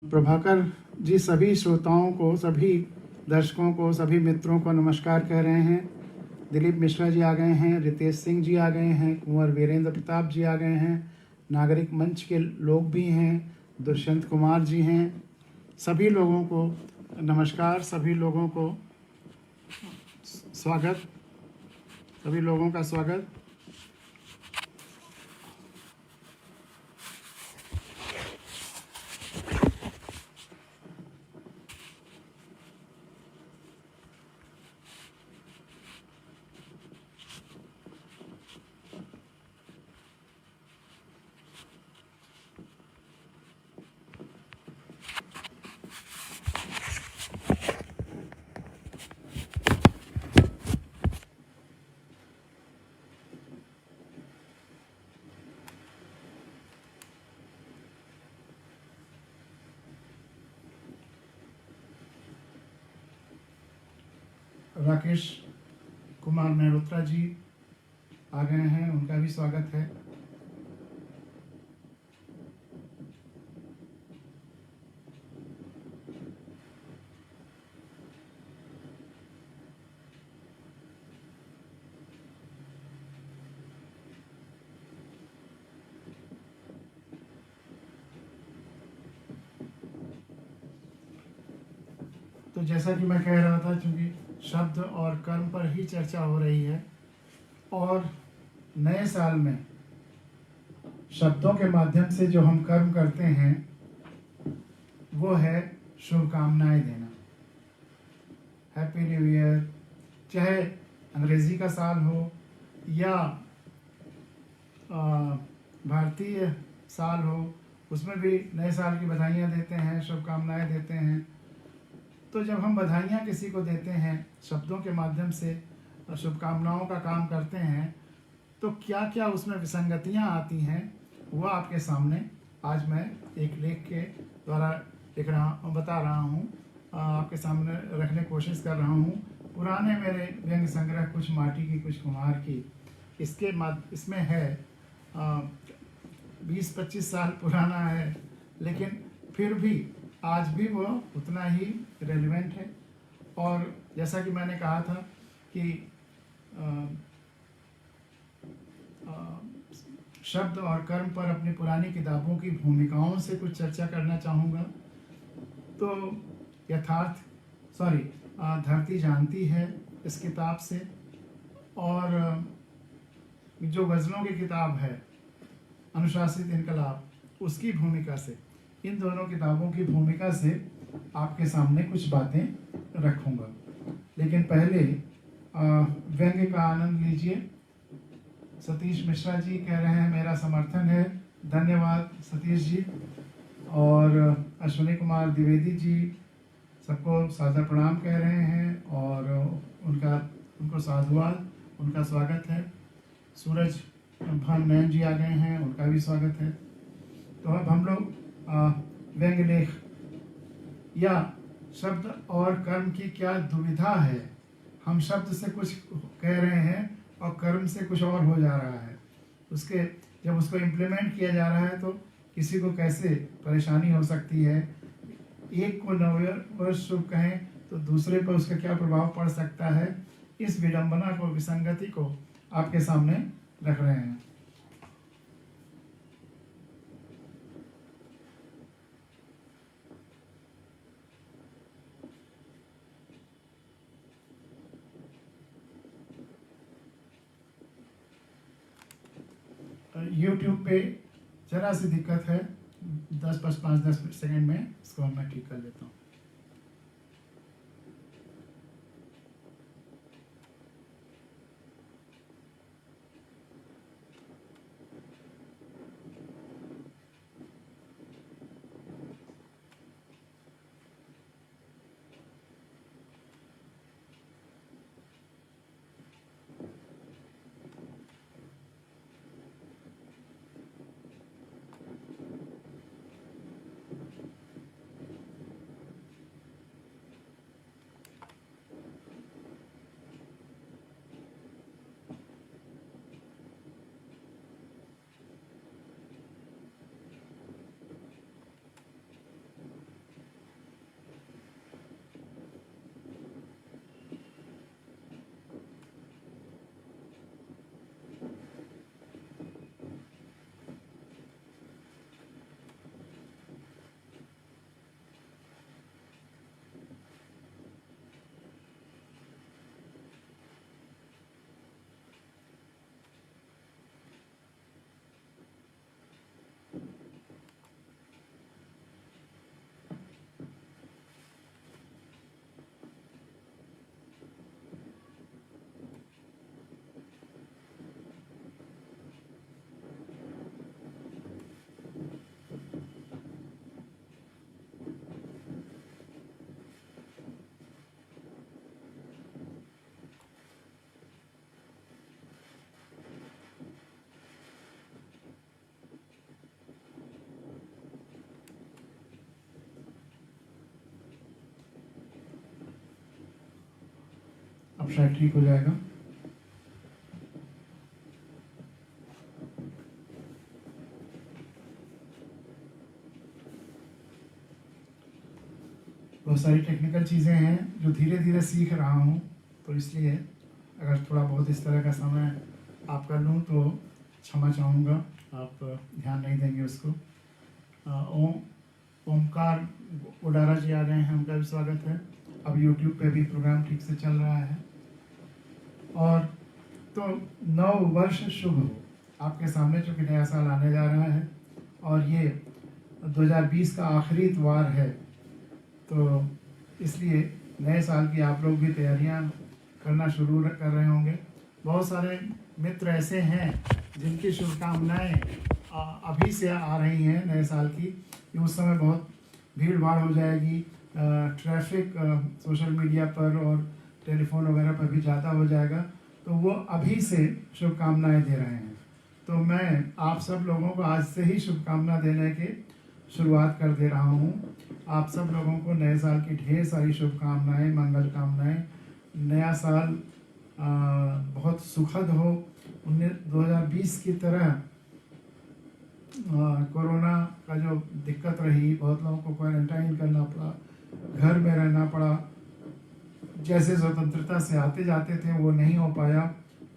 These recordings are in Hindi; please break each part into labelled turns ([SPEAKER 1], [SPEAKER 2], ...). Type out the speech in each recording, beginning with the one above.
[SPEAKER 1] प्रभाकर जी सभी श्रोताओं को, सभी दर्शकों को, सभी मित्रों को नमस्कार कह रहे हैं। दिलीप मिश्रा जी आ गए हैं, रितेश सिंह जी आ गए हैं, कुंवर वीरेंद्र प्रताप जी आ गए हैं, नागरिक मंच के लोग भी हैं, दुष्यंत कुमार जी हैं। सभी लोगों को नमस्कार, सभी लोगों को स्वागत, सभी लोगों का स्वागत। राकेश कुमार मेहरोत्रा जी आ गए हैं, उनका भी स्वागत है। तो जैसा कि मैं कह रहा था, चूंकि शब्द और कर्म पर ही चर्चा हो रही है और नए साल में शब्दों के माध्यम से जो हम कर्म करते हैं वो है शुभकामनाएं देना। हैप्पी न्यू ईयर, चाहे अंग्रेजी का साल हो या भारतीय साल हो, उसमें भी नए साल की बधाइयाँ देते हैं, शुभकामनाएं देते हैं। तो जब हम बधाइयाँ किसी को देते हैं शब्दों के माध्यम से, शुभकामनाओं का काम करते हैं, तो क्या क्या उसमें विसंगतियाँ आती हैं वो आपके सामने आज मैं एक लेख के द्वारा बता रहा हूँ, आपके सामने रखने की कोशिश कर रहा हूँ। पुराने मेरे व्यंग संग्रह, कुछ माटी की कुछ कुम्हार की, इसमें है 20-25 साल पुराना है, लेकिन फिर भी आज भी वो उतना ही रेलिवेंट है। और जैसा कि मैंने कहा था कि शब्द और कर्म पर अपनी पुरानी किताबों की भूमिकाओं से कुछ चर्चा करना चाहूँगा। तो धरती जानती है इस किताब से, और जो गज़लों की किताब है अनुशासित इनकलाब, उसकी भूमिका से, इन दोनों किताबों की भूमिका से आपके सामने कुछ बातें रखूँगा। लेकिन पहले व्यंग्य का आनंद लीजिए। सतीश मिश्रा जी कह रहे हैं मेरा समर्थन है, धन्यवाद सतीश जी। और अश्विनी कुमार द्विवेदी जी सबको सादर प्रणाम कह रहे हैं और उनको साधुवाद, उनका स्वागत है। सूरज भान नयन जी आ गए हैं, उनका भी स्वागत है। तो अब हम लोग व्यंग्य लेख या शब्द और कर्म की क्या दुविधा है। हम शब्द से कुछ कह रहे हैं और कर्म से कुछ और हो जा रहा है। जब उसको इम्प्लीमेंट किया जा रहा है तो किसी को कैसे परेशानी हो सकती है। एक को नववर्ष शुभ कहें तो दूसरे पर उसका क्या प्रभाव पड़ सकता है। इस विडंबना को, विसंगति को आपके सामने रख रहे हैं। YouTube पे जरा सी दिक्कत है, 5-10 सेकंड में इसको मैं ठीक कर लेता हूँ। अब शायद ठीक हो जाएगा। बहुत सारी टेक्निकल चीज़ें हैं जो धीरे धीरे सीख रहा हूँ, तो इसलिए अगर थोड़ा बहुत इस तरह का समय आपका लूँ तो क्षमा चाहूँगा, आप ध्यान नहीं देंगे उसको। ओमकार उडारा जी आ गए हैं, उनका भी स्वागत है। अब YouTube पे भी प्रोग्राम ठीक से चल रहा है। और तो नव वर्ष शुभ हो आपके सामने, चूँकि नया साल आने जा रहा है और ये 2020 का आखिरी इतवार है, तो इसलिए नए साल की आप लोग भी तैयारियां करना शुरू कर रहे होंगे। बहुत सारे मित्र ऐसे हैं जिनकी शुभकामनाएं अभी से आ रही हैं नए साल की, कि उस समय बहुत भीड़ भाड़ हो जाएगी, ट्रैफिक सोशल मीडिया पर और टेलीफोन वगैरह पर भी ज़्यादा हो जाएगा, तो वो अभी से शुभकामनाएं दे रहे हैं। तो मैं आप सब लोगों को आज से ही शुभकामना देने की शुरुआत कर दे रहा हूँ। आप सब लोगों को नए साल की ढेर सारी शुभकामनाएं, मंगल कामनाएं। नया साल बहुत सुखद हो। 2020 की तरह कोरोना का जो दिक्कत रही, बहुत लोगों को क्वारंटाइन करना पड़ा, घर में रहना पड़ा, जैसे स्वतंत्रता से आते जाते थे वो नहीं हो पाया,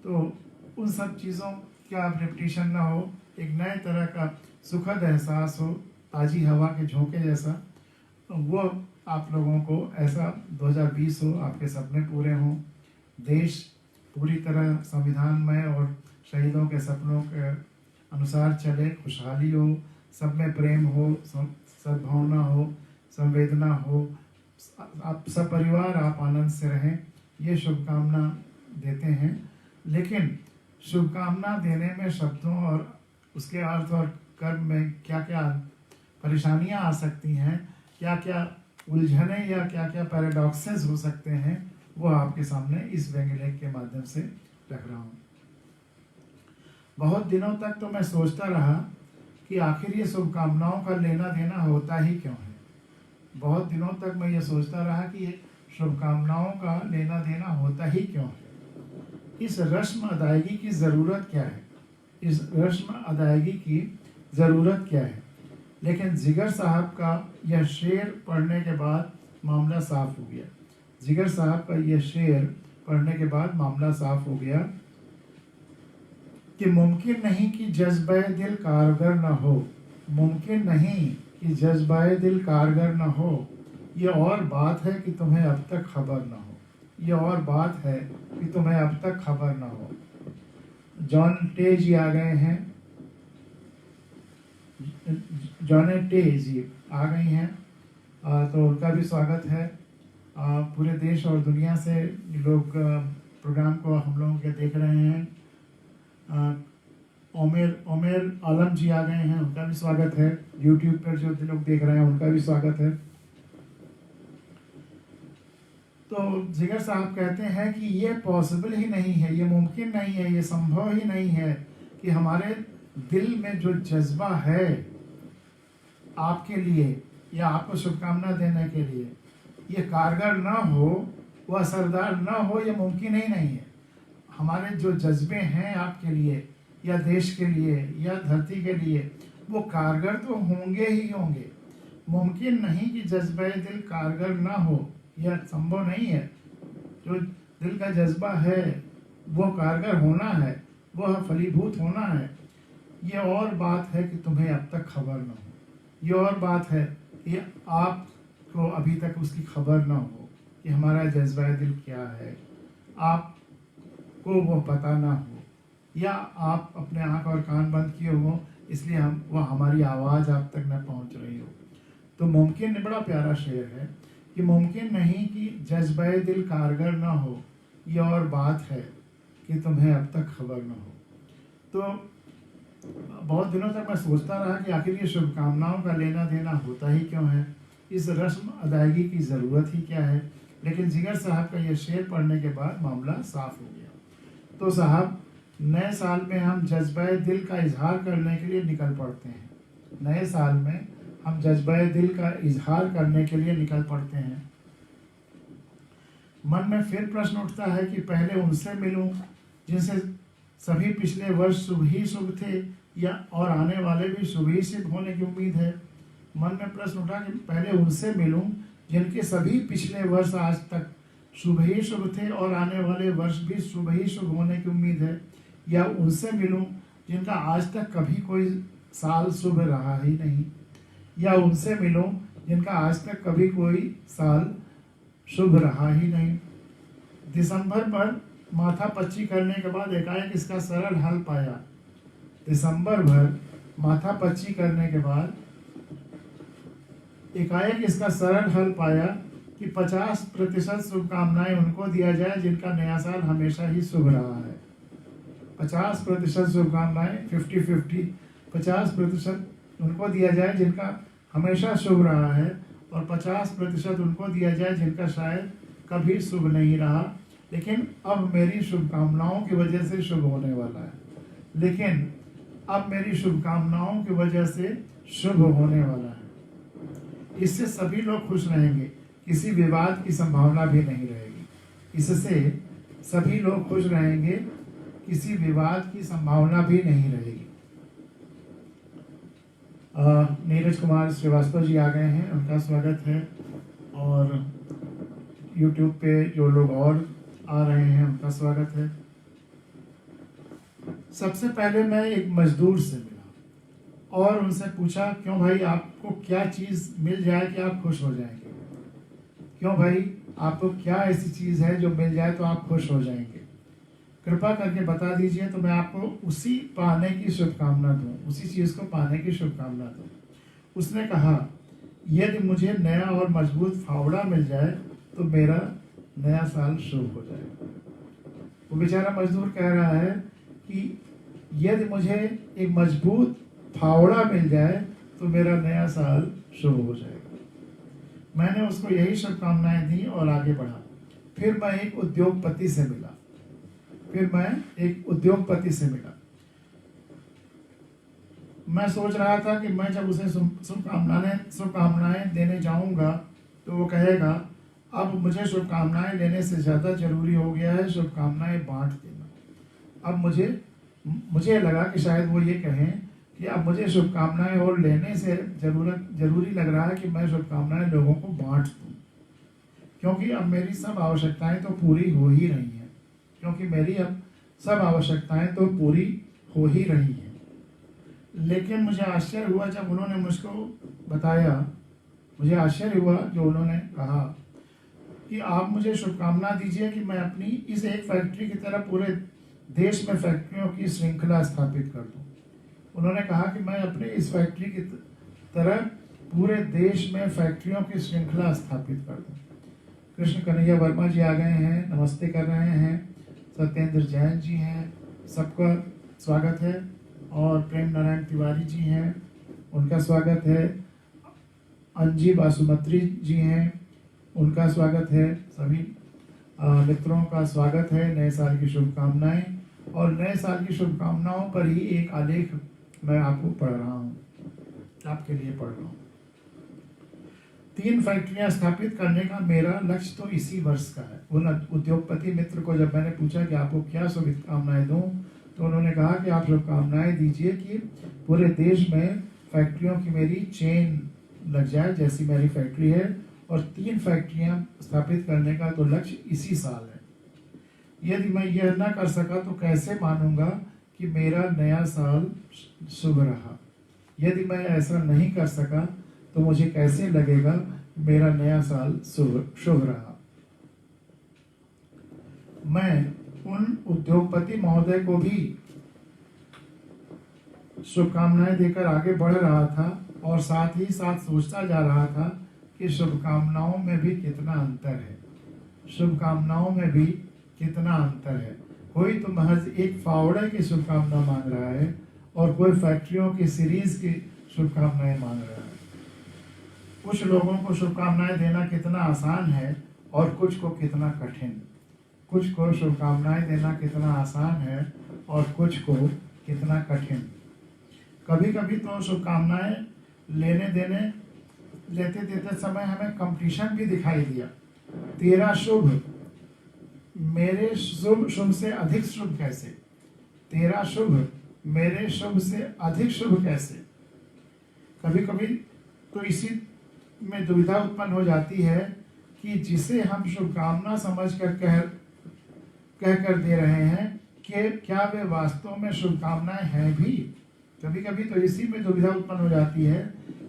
[SPEAKER 1] तो उन सब चीज़ों का रिपीटिशन ना हो, एक नए तरह का सुखद एहसास हो, ताज़ी हवा के झोंके जैसा, वो आप लोगों को ऐसा 2020 हो, आपके सपने पूरे हों, देश पूरी तरह संविधानमय और शहीदों के सपनों के अनुसार चले, खुशहाली हो, सब में प्रेम हो, सद्भावना हो, संवेदना हो, आप सब परिवार आप आनंद से रहें, ये शुभकामना देते हैं। लेकिन शुभकामना देने में शब्दों और उसके अर्थ और कर्म में क्या क्या परेशानियां आ सकती हैं, क्या क्या उलझने या क्या क्या पैराडॉक्सेस हो सकते हैं, वो आपके सामने इस व्यंग्य लेख के माध्यम से रख रहा हूँ। बहुत दिनों तक तो मैं सोचता रहा कि आखिर ये शुभकामनाओं का लेना देना होता ही क्यों है। बहुत दिनों तक मैं ये सोचता रहा कि ये शुभकामनाओं का लेना देना होता ही क्यों है। इस रस्म अदायगी की ज़रूरत क्या है, इस रस्म अदायगी की ज़रूरत क्या है। लेकिन जिगर साहब का यह शेर पढ़ने के बाद मामला साफ हो गया। जिगर साहब का यह शेर पढ़ने के बाद मामला साफ हो गया कि मुमकिन नहीं कि जज्बे दिल कारगर न हो, मुमकिन नहीं कि जज्बे दिल कारगर न हो, ये और बात है कि तुम्हें अब तक खबर न हो, ये और बात है कि तुम्हें अब तक खबर न हो। जॉन टे जी आ गए हैं, जॉन टे जी आ गई हैं, तो उनका भी स्वागत है। पूरे देश और दुनिया से लोग प्रोग्राम को हम लोगों के देख रहे हैं। ओमेर आलम जी आ गए हैं, उनका भी स्वागत है। YouTube पर जो लोग देख रहे हैं उनका भी स्वागत है। तो जिगर साहब कहते हैं कि ये पॉसिबल ही नहीं है, ये मुमकिन नहीं है, ये संभव ही नहीं है कि हमारे दिल में जो जज्बा है आपके लिए या आपको शुभकामना देने के लिए, ये कारगर ना हो, वह असरदार ना हो, ये मुमकिन ही नहीं है। हमारे जो जज्बे हैं आपके लिए या देश के लिए या धरती के लिए, वो कारगर तो होंगे ही होंगे। मुमकिन नहीं कि जज्बे दिल कारगर ना हो, यह संभव नहीं है। जो दिल का जज्बा है वो कारगर होना है, वह फलीभूत होना है। ये और बात है कि तुम्हें अब तक खबर ना हो, ये और बात है कि आपको अभी तक उसकी खबर ना हो कि हमारा जज्बा दिल क्या है, आपको वो पता ना हो, या आप अपने आँख और कान बंद किए हो इसलिए वह हमारी आवाज़ आप तक न पहुंच रही हो। तो मुमकिन, बड़ा प्यारा शेर है कि मुमकिन नहीं कि जज्बे दिल कारगर ना हो, ये और बात है कि तुम्हें अब तक खबर ना हो। तो बहुत दिनों तक मैं सोचता रहा कि आखिर ये शुभकामनाओं का लेना देना होता ही क्यों है, इस रस्म अदायगी की ज़रूरत ही क्या है। लेकिन जिगर साहब का ये शेर पढ़ने के बाद मामला साफ हो गया। तो साहब, नए साल में हम जज्बे दिल का इजहार करने के लिए निकल पड़ते हैं। नए साल में हम जज्बे दिल का इजहार करने के लिए निकल पड़ते हैं। मन में फिर प्रश्न उठता है कि पहले उनसे मिलूं जिनसे सभी पिछले वर्ष शुभ ही शुभ थे, या और आने वाले भी शुभ ही शुभ होने की उम्मीद है। मन में प्रश्न उठा कि पहले उनसे मिलूं जिनके सभी पिछले वर्ष आज तक शुभ ही शुभ थे और आने वाले वर्ष भी शुभ ही शुभ होने की उम्मीद है, या उनसे मिलूं जिनका आज तक कभी कोई साल शुभ रहा ही नहीं, या उनसे मिलूं जिनका आज तक कभी कोई साल शुभ रहा ही नहीं। दिसंबर पर माथा पच्ची करने के बाद एकाएक इसका सरल हल पाया। दिसंबर भर माथा पच्ची करने के बाद एकाएक इसका सरल हल पाया कि 50% शुभकामनाएं उनको दिया जाए जिनका नया साल हमेशा ही शुभ रहा है। 50% शुभकामनाएं 50-50, 50% उनको दिया जाए जिनका हमेशा शुभ रहा है, और 50% उनको दिया जाए जिनका शायद कभी शुभ नहीं रहा, लेकिन अब मेरी शुभकामनाओं की वजह से शुभ होने वाला है। लेकिन अब मेरी शुभकामनाओं की वजह से शुभ होने वाला है। इससे सभी लोग खुश रहेंगे, किसी विवाद की संभावना भी नहीं रहेगी। इससे सभी लोग खुश रहेंगे, किसी विवाद की संभावना भी नहीं रहेगी। नीरज कुमार श्रीवास्तव जी आ गए हैं, उनका स्वागत है। और YouTube पे जो लोग और आ रहे हैं उनका स्वागत है। सबसे पहले मैं एक मजदूर से मिला और उनसे पूछा, क्यों भाई आपको क्या चीज़ मिल जाए कि आप खुश हो जाएंगे? क्यों भाई आपको क्या ऐसी चीज़ है जो मिल जाए तो आप खुश हो जाएंगे? कृपा करके बता दीजिए तो मैं आपको उसी पाने की शुभकामना दूं, उसी चीज़ को पाने की शुभकामना दूं। उसने कहा, यदि मुझे नया और मजबूत फावड़ा मिल जाए तो मेरा नया साल शुभ हो जाएगा। वो बेचारा मजदूर कह रहा है कि यदि मुझे एक मजबूत फावड़ा मिल जाए तो मेरा नया साल शुभ हो जाएगा। मैंने उसको यही शुभकामनाएं दी और आगे बढ़ा। फिर मैं एक उद्योगपति से मिला। मैं सोच रहा था कि मैं जब उसे शुभकामनाएं देने जाऊंगा तो वो कहेगा, अब मुझे शुभकामनाएं लेने से ज़्यादा जरूरी हो गया है शुभकामनाएं बांट देना। अब मुझे लगा कि शायद वो ये कहें कि अब मुझे शुभकामनाएं और लेने से जरूरी लग रहा है कि मैं शुभकामनाएं लोगों को बांट दूं, क्योंकि अब मेरी सब आवश्यकताएं तो पूरी हो ही रही हैं। लेकिन मुझे आश्चर्य हुआ जब उन्होंने मुझको बताया, जो उन्होंने कहा कि आप मुझे शुभकामना दीजिए कि मैं अपनी इस एक फैक्ट्री की तरह पूरे देश में फैक्ट्रियों की श्रृंखला स्थापित कर दूं। उन्होंने कहा कि मैं अपने इस फैक्ट्री की तरह पूरे देश में फैक्ट्रियों की श्रृंखला स्थापित कर दूं। कृष्ण कन्हैया वर्मा जी आ गए हैं, नमस्ते कर रहे हैं। सत्येंद्र जैन जी हैं, सबका स्वागत है। और प्रेम नारायण तिवारी जी हैं, उनका स्वागत है। अंजी बासुमत्री जी हैं, उनका स्वागत है। सभी मित्रों का स्वागत है। नए साल की शुभकामनाएं। और नए साल की शुभकामनाओं पर ही एक आलेख मैं आपको पढ़ रहा हूँ, आपके लिए पढ़ रहा हूँ। 3 फैक्ट्रियां स्थापित करने का मेरा लक्ष्य तो इसी वर्ष का है। उन उद्योगपति मित्र को जब मैंने पूछा कि आपको क्या शुभकामनाएं दूं, तो उन्होंने कहा कि आप शुभकामनाएं दीजिए कि पूरे देश में फैक्ट्रियों की मेरी चेन लग जाए जैसी मेरी फैक्ट्री है, और 3 फैक्ट्रियां स्थापित करने का तो लक्ष्य इसी साल है। यदि मैं यह न कर सका तो कैसे मानूंगा कि मेरा नया साल शुभ रहा? यदि मैं ऐसा नहीं कर सका तो मुझे कैसे लगेगा मेरा नया साल शुभ रहा? मैं उन उद्योगपति महोदय को भी शुभकामनाएं देकर आगे बढ़ रहा था और साथ ही साथ सोचता जा रहा था कि शुभकामनाओं में भी कितना अंतर है। कोई तो महज एक फावड़े की शुभकामना मांग रहा है और कोई फैक्ट्रियों की सीरीज की शुभकामनाएं मांग रहा है। कुछ लोगों को शुभकामनाएं देना कितना आसान है और कुछ को कितना कठिन। कुछ को शुभकामनाएं देना कितना आसान है और कुछ को कितना कठिन। कभी कभी तो शुभकामनाएं लेते देते समय हमें कंपटीशन भी दिखाई दिया। तेरा शुभ मेरे शुभ शुभ से अधिक शुभ कैसे, तेरा शुभ मेरे शुभ से अधिक शुभ कैसे। कभी कभी तो इसी में दुविधा उत्पन्न हो जाती है कि जिसे हम शुभकामना समझ कर कह कर दे रहे हैं कि क्या वे वास्तव में शुभकामनाएं हैं भी। कभी कभी तो इसी में दुविधा उत्पन्न हो जाती है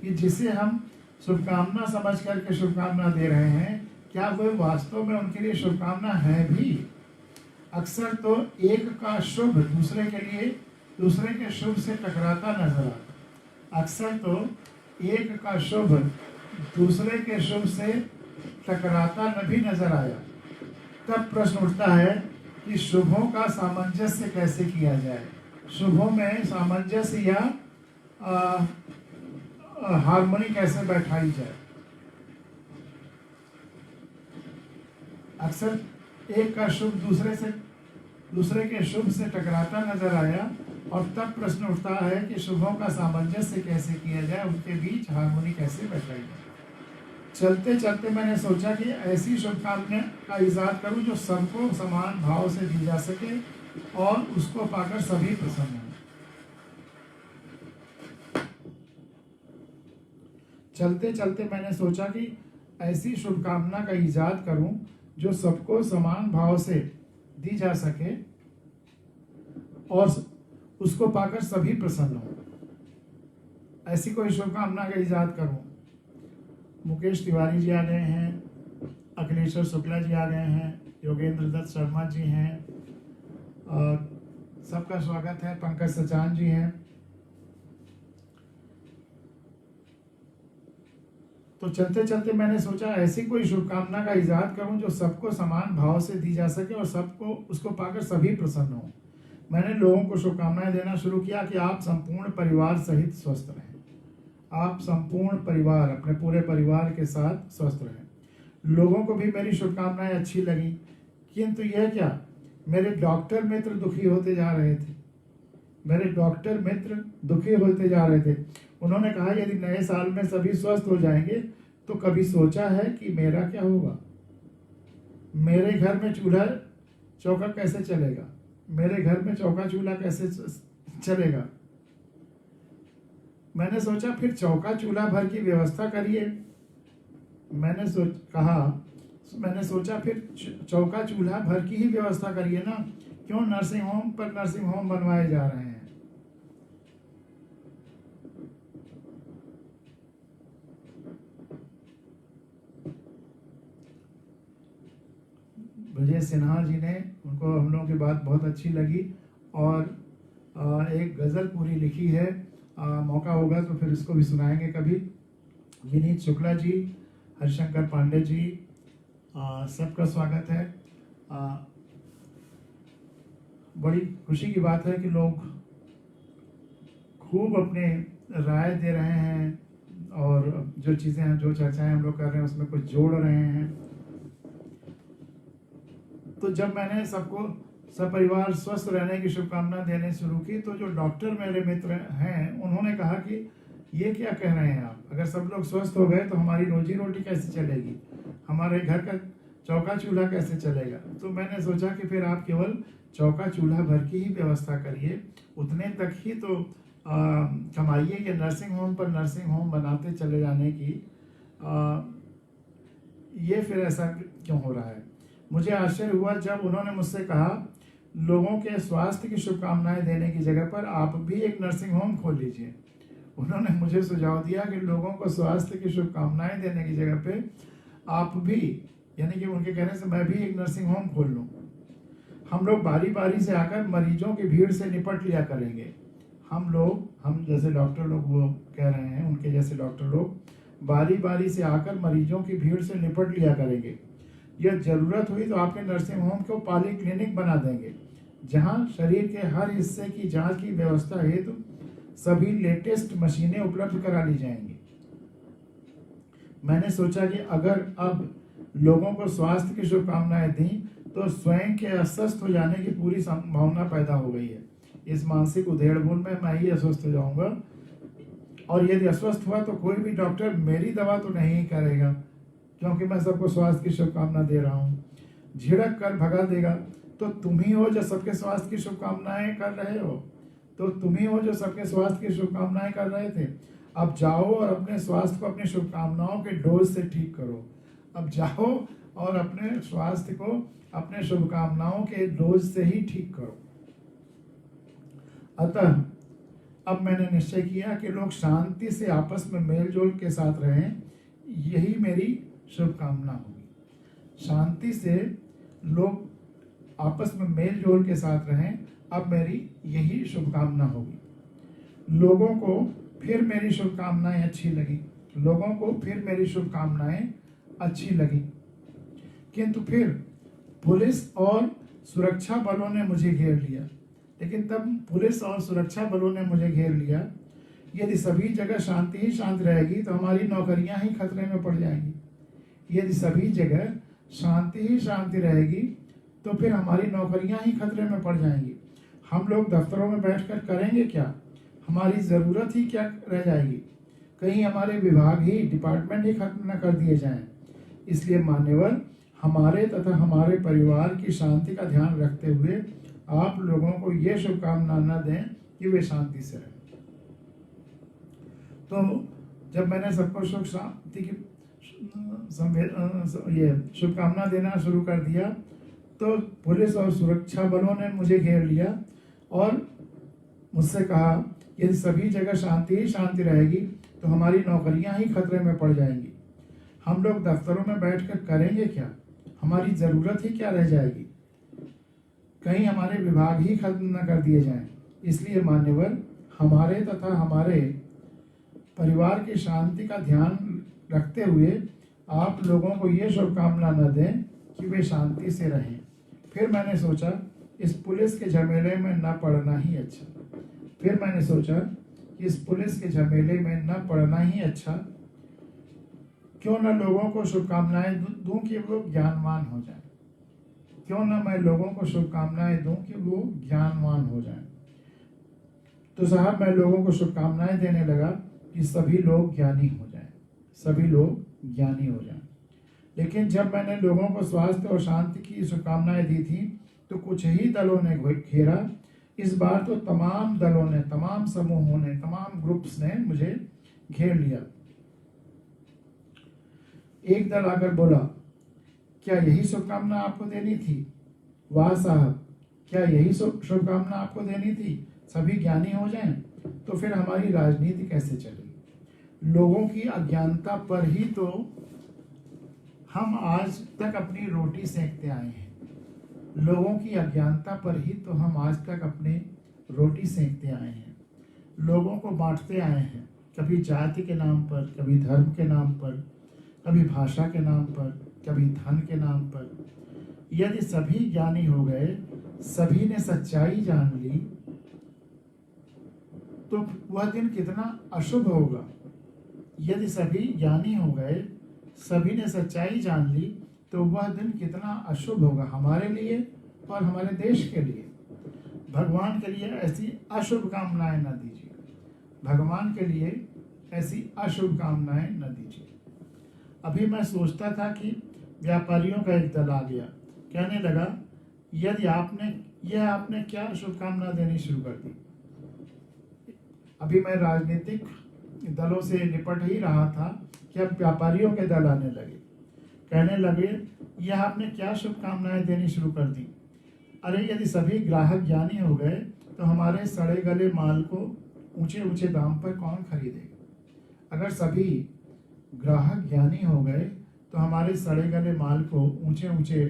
[SPEAKER 1] कि जिसे हम शुभकामना समझ करके शुभकामना दे रहे हैं, क्या वे वास्तव में उनके लिए शुभकामना है भी। अक्सर तो एक का शुभ दूसरे के शुभ से टकराता नजर आता। अक्सर तो एक का शुभ दूसरे के शुभ से टकराता भी नजर आया। तब प्रश्न उठता है कि शुभों का सामंजस्य कैसे किया जाए। शुभों में सामंजस्य या हार्मोनी कैसे बैठाई जाए। अक्सर एक का शुभ दूसरे के शुभ से टकराता नजर आया और तब प्रश्न उठता है कि शुभों का सामंजस्य कैसे किया जाए, उनके बीच हार्मोनी कैसे बैठाई जाए। चलते चलते मैंने सोचा कि ऐसी शुभकामना का इजाद करूं जो सबको समान भाव से दी जा सके और उसको पाकर सभी प्रसन्न हों। चलते चलते मैंने सोचा कि ऐसी शुभकामना का इजाद करूं जो सबको समान भाव से दी जा सके और उसको पाकर सभी प्रसन्न हों। ऐसी कोई शुभकामना का इजाद करूं। मुकेश तिवारी जी आ गए हैं, अखिलेश्वर शुक्ला जी आ गए हैं, योगेंद्र दत्त शर्मा जी हैं, सबका स्वागत है, पंकज सचान जी हैं। तो चलते चलते मैंने सोचा ऐसी कोई शुभकामना का इजाद करूं जो सबको समान भाव से दी जा सके और सबको उसको पाकर सभी प्रसन्न हों। मैंने लोगों को शुभकामनाएं देना शुरू किया कि आप संपूर्ण परिवार सहित स्वस्थ रहें। आप संपूर्ण परिवार अपने पूरे परिवार के साथ स्वस्थ रहें। लोगों को भी मेरी शुभकामनाएं अच्छी लगी, किंतु यह क्या, मेरे डॉक्टर मित्र दुखी होते जा रहे थे। मेरे डॉक्टर मित्र दुखी होते जा रहे थे। उन्होंने कहा यदि नए साल में सभी स्वस्थ हो जाएंगे तो कभी सोचा है कि मेरा क्या होगा। मेरे घर में चूल्हा चौका कैसे चलेगा, मेरे घर में चौका चूल्हा कैसे चलेगा। मैंने सोचा फिर चौका चूल्हा भर की व्यवस्था करिए। मैंने सोचा फिर चौका चूल्हा भर की ही व्यवस्था करिए ना, क्यों नर्सिंग होम पर नर्सिंग होम बनवाए जा रहे हैं। विजय सिन्हा जी ने, उनको हम लोगों की बात बहुत अच्छी लगी और एक गज़ल पूरी लिखी है, मौका होगा तो फिर इसको भी सुनाएंगे कभी। विनीत शुक्ला जी, हरिशंकर पांडे जी, सबका स्वागत है। बड़ी खुशी की बात है कि लोग खूब अपने राय दे रहे हैं और जो चीज़ें हैं, जो चर्चाएं हम लोग कर रहे हैं उसमें कुछ जोड़ रहे हैं। तो जब मैंने सबको सपरिवार स्वस्थ रहने की शुभकामना देने शुरू की तो जो डॉक्टर मेरे मित्र हैं उन्होंने कहा कि ये क्या कह रहे हैं आप, अगर सब लोग स्वस्थ हो गए तो हमारी रोजी रोटी कैसे चलेगी, हमारे घर का चौका चूल्हा कैसे चलेगा। तो मैंने सोचा कि फिर आप केवल चौका चूल्हा भर की ही व्यवस्था करिए, उतने तक ही तो कमाइए कि नर्सिंग होम पर नर्सिंग होम बनाते चले जाने की। ये फिर ऐसा क्यों हो रहा है। मुझे आश्चर्य हुआ जब उन्होंने मुझसे कहा लोगों के स्वास्थ्य की शुभकामनाएं देने की जगह पर आप भी एक नर्सिंग होम खोल लीजिए। उन्होंने मुझे सुझाव दिया कि लोगों को स्वास्थ्य की शुभकामनाएं देने की जगह पे आप भी, यानी कि उनके कहने से मैं भी एक नर्सिंग होम खोल लूँ। हम लोग बारी बारी से आकर मरीजों की भीड़ से निपट लिया करेंगे। हम जैसे डॉक्टर लोग वो कह रहे हैं, उनके जैसे डॉक्टर लोग बारी बारी से आकर मरीजों की भीड़ से निपट लिया करेंगे। यह जरूरत हुई तो आपके नर्सिंग होम को पॉली क्लिनिक बना देंगे, जहां शरीर के हर हिस्से की जांच की व्यवस्था हेतु सभी लेटेस्ट मशीनें उपलब्ध करा ली जाएंगी। मैंने सोचा कि अगर अब लोगों को स्वास्थ्य की शुभकामनाएं दी तो स्वयं के अस्वस्थ हो जाने की पूरी संभावना पैदा हो गई है। इस मानसिक उधेड़बुन में मैं ही अस्वस्थ हो जाऊंगा, और यदि अस्वस्थ हुआ तो कोई भी डॉक्टर मेरी दवा तो नहीं करेगा, क्योंकि मैं सबको स्वास्थ्य की शुभकामना दे रहा हूँ। झिड़क कर भगा देगा तो तुम ही हो जो सबके स्वास्थ्य की शुभकामनाएं कर रहे हो, तो तुम ही हो जो सबके स्वास्थ्य की शुभकामनाएं कर रहे थे। अब जाओ और अपने स्वास्थ्य को अपनी शुभकामनाओं के डोज से ठीक करो। अब जाओ और अपने स्वास्थ्य को अपने शुभकामनाओं के डोज से ही ठीक करो। अतः अब मैंने निश्चय किया कि लोग शांति से आपस में मेलजोल के साथ रहें, यही मेरी शुभकामना होगी। शांति से लोग आपस में मेलजोल के साथ रहें, अब मेरी यही शुभकामना होगी। लोगों को फिर मेरी शुभकामनाएं अच्छी लगी, लोगों को फिर मेरी शुभकामनाएं अच्छी लगी। किंतु फिर पुलिस और सुरक्षा बलों ने मुझे घेर लिया। लेकिन तब पुलिस और सुरक्षा बलों ने मुझे घेर लिया। यदि सभी जगह शांति ही शांति रहेगी तो हमारी नौकरियां ही खतरे में पड़ जाएंगी। यदि सभी जगह शांति ही शांति रहेगी तो फिर हमारी नौकरियां ही खतरे में पड़ जाएंगी। हम लोग दफ्तरों में बैठकर करेंगे क्या? हमारी ज़रूरत ही क्या रह जाएगी? कहीं हमारे विभाग ही, डिपार्टमेंट ही खत्म न कर दिए जाएं। इसलिए मान्यवर, हमारे तथा हमारे परिवार की शांति का ध्यान रखते हुए आप लोगों को ये शुभकामना न दें कि वे शांति से रहें। तो जब मैंने सबको सुख शांति की ये शुभकामना देना शुरू कर दिया तो पुलिस और सुरक्षा बलों ने मुझे घेर लिया और मुझसे कहा यदि सभी जगह शांति ही शांति रहेगी तो हमारी नौकरियां ही खतरे में पड़ जाएंगी। हम लोग दफ्तरों में बैठकर करेंगे क्या? हमारी ज़रूरत ही क्या रह जाएगी? कहीं हमारे विभाग ही खत्म न कर दिए जाएं। इसलिए मान्यवर, हमारे तथा हमारे परिवार की शांति का ध्यान रखते हुए आप लोगों को ये शुभकामना न दें कि वे शांति से रहें। फिर मैंने सोचा इस पुलिस के झमेले में न पड़ना ही अच्छा। फिर मैंने सोचा कि इस पुलिस के झमेले में न पड़ना ही अच्छा। क्यों न लोगों को शुभकामनाएं दूं कि वो ज्ञानवान हो जाएं। क्यों न मैं लोगों को शुभकामनाएं दूं कि वो ज्ञानवान हो जाएं। तो साहब, मैं लोगों को शुभकामनाएं देने लगा कि सभी लोग ज्ञानी हो जाएं, सभी लोग ज्ञानी हो जाएं। लेकिन जब मैंने लोगों को स्वास्थ्य और शांति की शुभकामनाएं दी थी तो कुछ ही दलों ने घेरा। इस बार तो तमाम दलों ने, तमाम समूहों ने, तमाम ग्रुप्स ने मुझे घेर लिया। एक दल आकर बोला, क्या यही शुभकामना आपको देनी थी? वाह साहब, क्या यही शुभकामना आपको देनी थी? सभी ज्ञानी हो जाएं? तो फिर हमारी राजनीति कैसे चलेगी? लोगों की अज्ञानता पर ही तो हम आज तक अपनी रोटी सेकते आए हैं। लोगों की अज्ञानता पर ही तो हम आज तक अपनी रोटी सेकते आए हैं। लोगों को बांटते आए हैं, कभी जाति के नाम पर, कभी धर्म के नाम पर, कभी भाषा के नाम पर, कभी धन के नाम पर। यदि सभी ज्ञानी हो गए, सभी ने सच्चाई जान ली, तो वह दिन कितना अशुभ होगा। यदि सभी ज्ञानी हो गए, सभी ने सच्चाई जान ली, तो वह दिन कितना अशुभ होगा हमारे लिए और हमारे देश के लिए। भगवान के लिए ऐसी अशुभ कामनाएं न दीजिए। भगवान के लिए ऐसी अशुभ कामनाएं न दीजिए। अभी मैं सोचता था कि व्यापारियों का एक दल आ गया, कहने लगा, यदि आपने क्या शुभकामना देनी शुरू कर दी। अभी मैं राजनीतिक दलों से निपट ही रहा था कि अब व्यापारियों के दल आने लगे, कहने लगे, यह आपने क्या शुभकामनाएं देनी शुरू कर दी। अरे, यदि सभी ग्राहक ज्ञानी हो गए तो हमारे सड़े गले माल को ऊंचे ऊंचे दाम पर कौन खरीदेगा? अगर सभी ग्राहक ज्ञानी हो गए तो हमारे सड़े गले माल को ऊंचे ऊंचे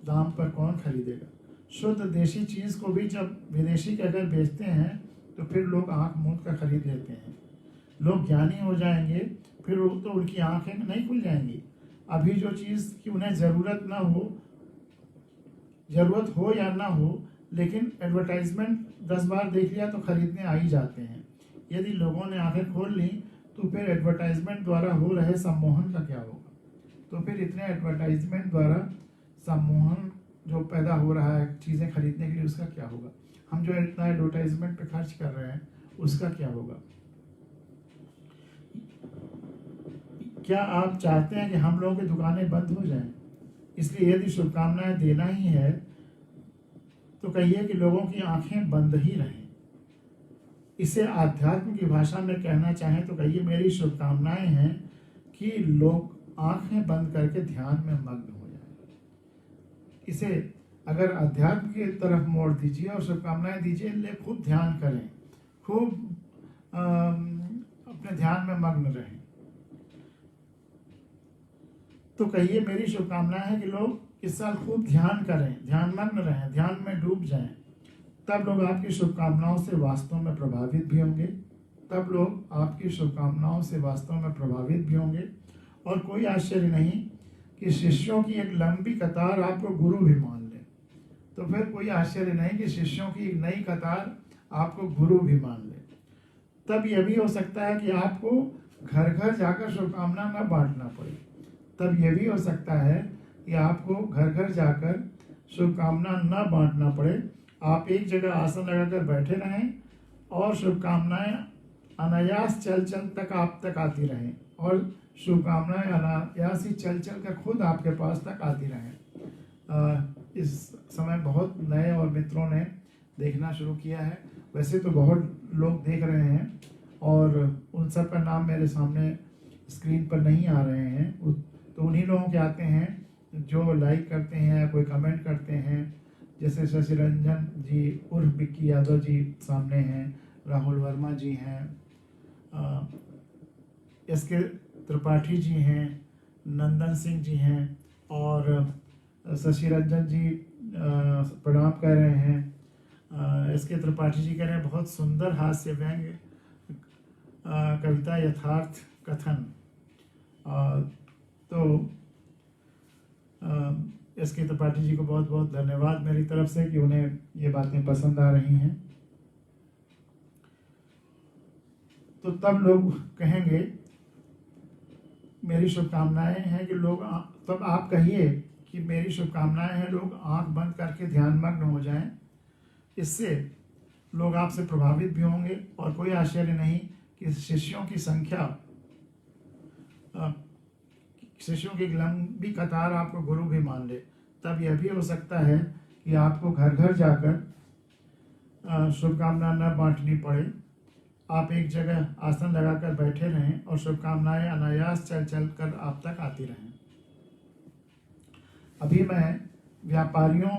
[SPEAKER 1] दाम पर कौन खरीदेगा? शुद्ध देशी चीज़ को भी जब विदेशी के अगर बेचते हैं तो फिर लोग आंख मूंद कर खरीद लेते हैं। लोग ज्ञानी हो जाएंगे, फिर तो उनकी आंखें नहीं खुल जाएंगी। अभी जो चीज़ की उन्हें ज़रूरत हो या ना हो, लेकिन एडवर्टाइजमेंट 10 बार देख लिया तो खरीदने आ ही जाते हैं। यदि लोगों ने आंखें खोल ली तो फिर एडवर्टाइजमेंट द्वारा हो रहे सम्मोहन का क्या होगा? तो फिर इतने एडवर्टाइजमेंट द्वारा सम्मोहन जो पैदा हो रहा है चीज़ें खरीदने के लिए, उसका क्या होगा? हम जो इतना एडवर्टाइजमेंट पे खर्च कर रहे हैं उसका क्या होगा? क्या आप चाहते हैं कि हम लोगों की दुकानें बंद हो जाएं? इसलिए यदि शुभकामनाएं देना ही है तो कहिए कि लोगों की आंखें बंद ही रहें। इसे आध्यात्म की भाषा में कहना चाहें तो कहिए मेरी शुभकामनाएं हैं कि लोग आंखें बंद करके ध्यान में मग्न हो जाएं। इसे अगर अध्यात्म की तरफ मोड़ दीजिए और शुभकामनाएं दीजिए, ले खूब ध्यान करें, खूब अपने ध्यान में मग्न रहें। तो कहिए मेरी शुभकामनाएं है कि लोग इस साल खूब ध्यान करें, ध्यान मग्न रहें, ध्यान में डूब जाएं। तब लोग आपकी शुभकामनाओं से वास्तव में प्रभावित भी होंगे, तब लोग आपकी शुभकामनाओं से वास्तव में प्रभावित भी होंगे। और कोई आश्चर्य नहीं कि शिष्यों की एक लंबी कतार आपको गुरु भी मान ले। तो फिर कोई आश्चर्य नहीं कि शिष्यों की एक नई कतार आपको गुरु भी मान ले। तब यह भी हो सकता है कि आपको घर घर जाकर शुभकामना न बांटना पड़े। तब यह भी हो सकता है कि आपको घर घर जाकर शुभकामना न बांटना पड़े। आप एक जगह आसन लगाकर बैठे रहें और शुभकामनाएं अनायास चल चल तक आप तक आती रहें, और शुभकामनाएं अनायास ही चल चल कर खुद आपके पास तक आती रहें। इस समय बहुत नए और मित्रों ने देखना शुरू किया है। वैसे तो बहुत लोग देख रहे हैं और उन सब का नाम मेरे सामने स्क्रीन पर नहीं आ रहे हैं, तो उन्हीं लोगों के आते हैं जो लाइक करते हैं या कोई कमेंट करते हैं। जैसे शशि रंजन जी उर्फ विक्की यादव जी सामने हैं, राहुल वर्मा जी हैं, एसके त्रिपाठी जी हैं, नंदन सिंह जी हैं, और शशि रंजन जी प्रणाम कर रहे हैं। एसके त्रिपाठी जी कह रहे हैं बहुत सुंदर हास्य व्यंग्य कविता यथार्थ कथन। तो एसके त्रिपाठी जी को बहुत बहुत धन्यवाद मेरी तरफ से कि उन्हें ये बातें पसंद आ रही हैं। तो तब लोग कहेंगे मेरी शुभकामनाएं हैं कि लोग, तब आप कहिए कि मेरी शुभकामनाएं हैं लोग आंख बंद करके ध्यान मग्न हो जाएं। इससे लोग आपसे प्रभावित भी होंगे और कोई आश्चर्य नहीं कि शिष्यों की संख्या, शिष्यों की लंबी कतार आपको गुरु भी मान ले। तब यह भी हो सकता है कि आपको घर घर जाकर शुभकामना न बांटनी पड़े। आप एक जगह आसन लगाकर बैठे रहें और शुभकामनाएं अनायास चल चल कर आप तक आती रहें। अभी मैं व्यापारियों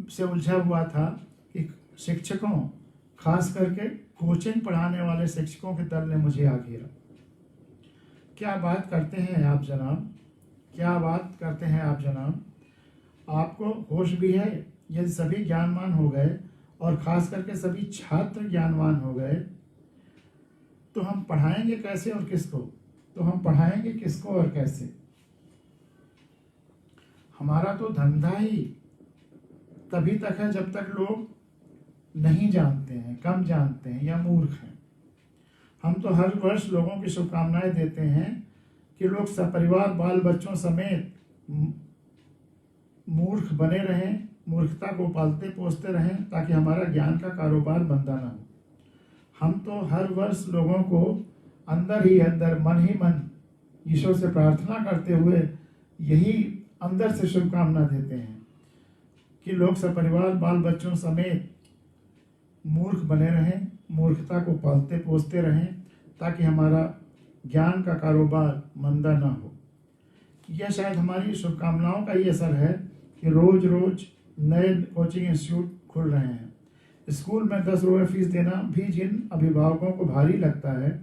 [SPEAKER 1] से उलझा हुआ था कि शिक्षकों, खास करके कोचिंग पढ़ाने वाले शिक्षकों के दल ने मुझे आ घेरा। क्या बात करते हैं आप जनाब, क्या बात करते हैं आप जनाब। आपको होश भी है यदि सभी ज्ञानवान हो गए और खास करके सभी छात्र ज्ञानवान हो गए तो हम पढ़ाएंगे कैसे और किसको, तो हम पढ़ाएंगे किसको और कैसे। हमारा तो धंधा ही तभी तक है जब तक लोग नहीं जानते हैं, कम जानते हैं या मूर्ख हैं। हम तो हर वर्ष लोगों की शुभकामनाएं देते हैं कि लोग सपरिवार बाल बच्चों समेत मूर्ख बने रहें, मूर्खता को पालते पोसते रहें ताकि हमारा ज्ञान का कारोबार मंदा ना हो। हम तो हर वर्ष लोगों को अंदर ही अंदर, मन ही मन ईश्वर से प्रार्थना करते हुए यही अंदर से शुभकामना देते हैं कि लोग सपरिवार बाल बच्चों समेत मूर्ख बने रहें, मूर्खता को पालते पोसते रहें ताकि हमारा ज्ञान का कारोबार मंदा ना हो। यह शायद हमारी शुभकामनाओं का ही असर है कि रोज रोज नए कोचिंग इंस्टीट्यूट खुल रहे हैं। स्कूल में 10 रुपये फीस देना भी जिन अभिभावकों को भारी लगता है,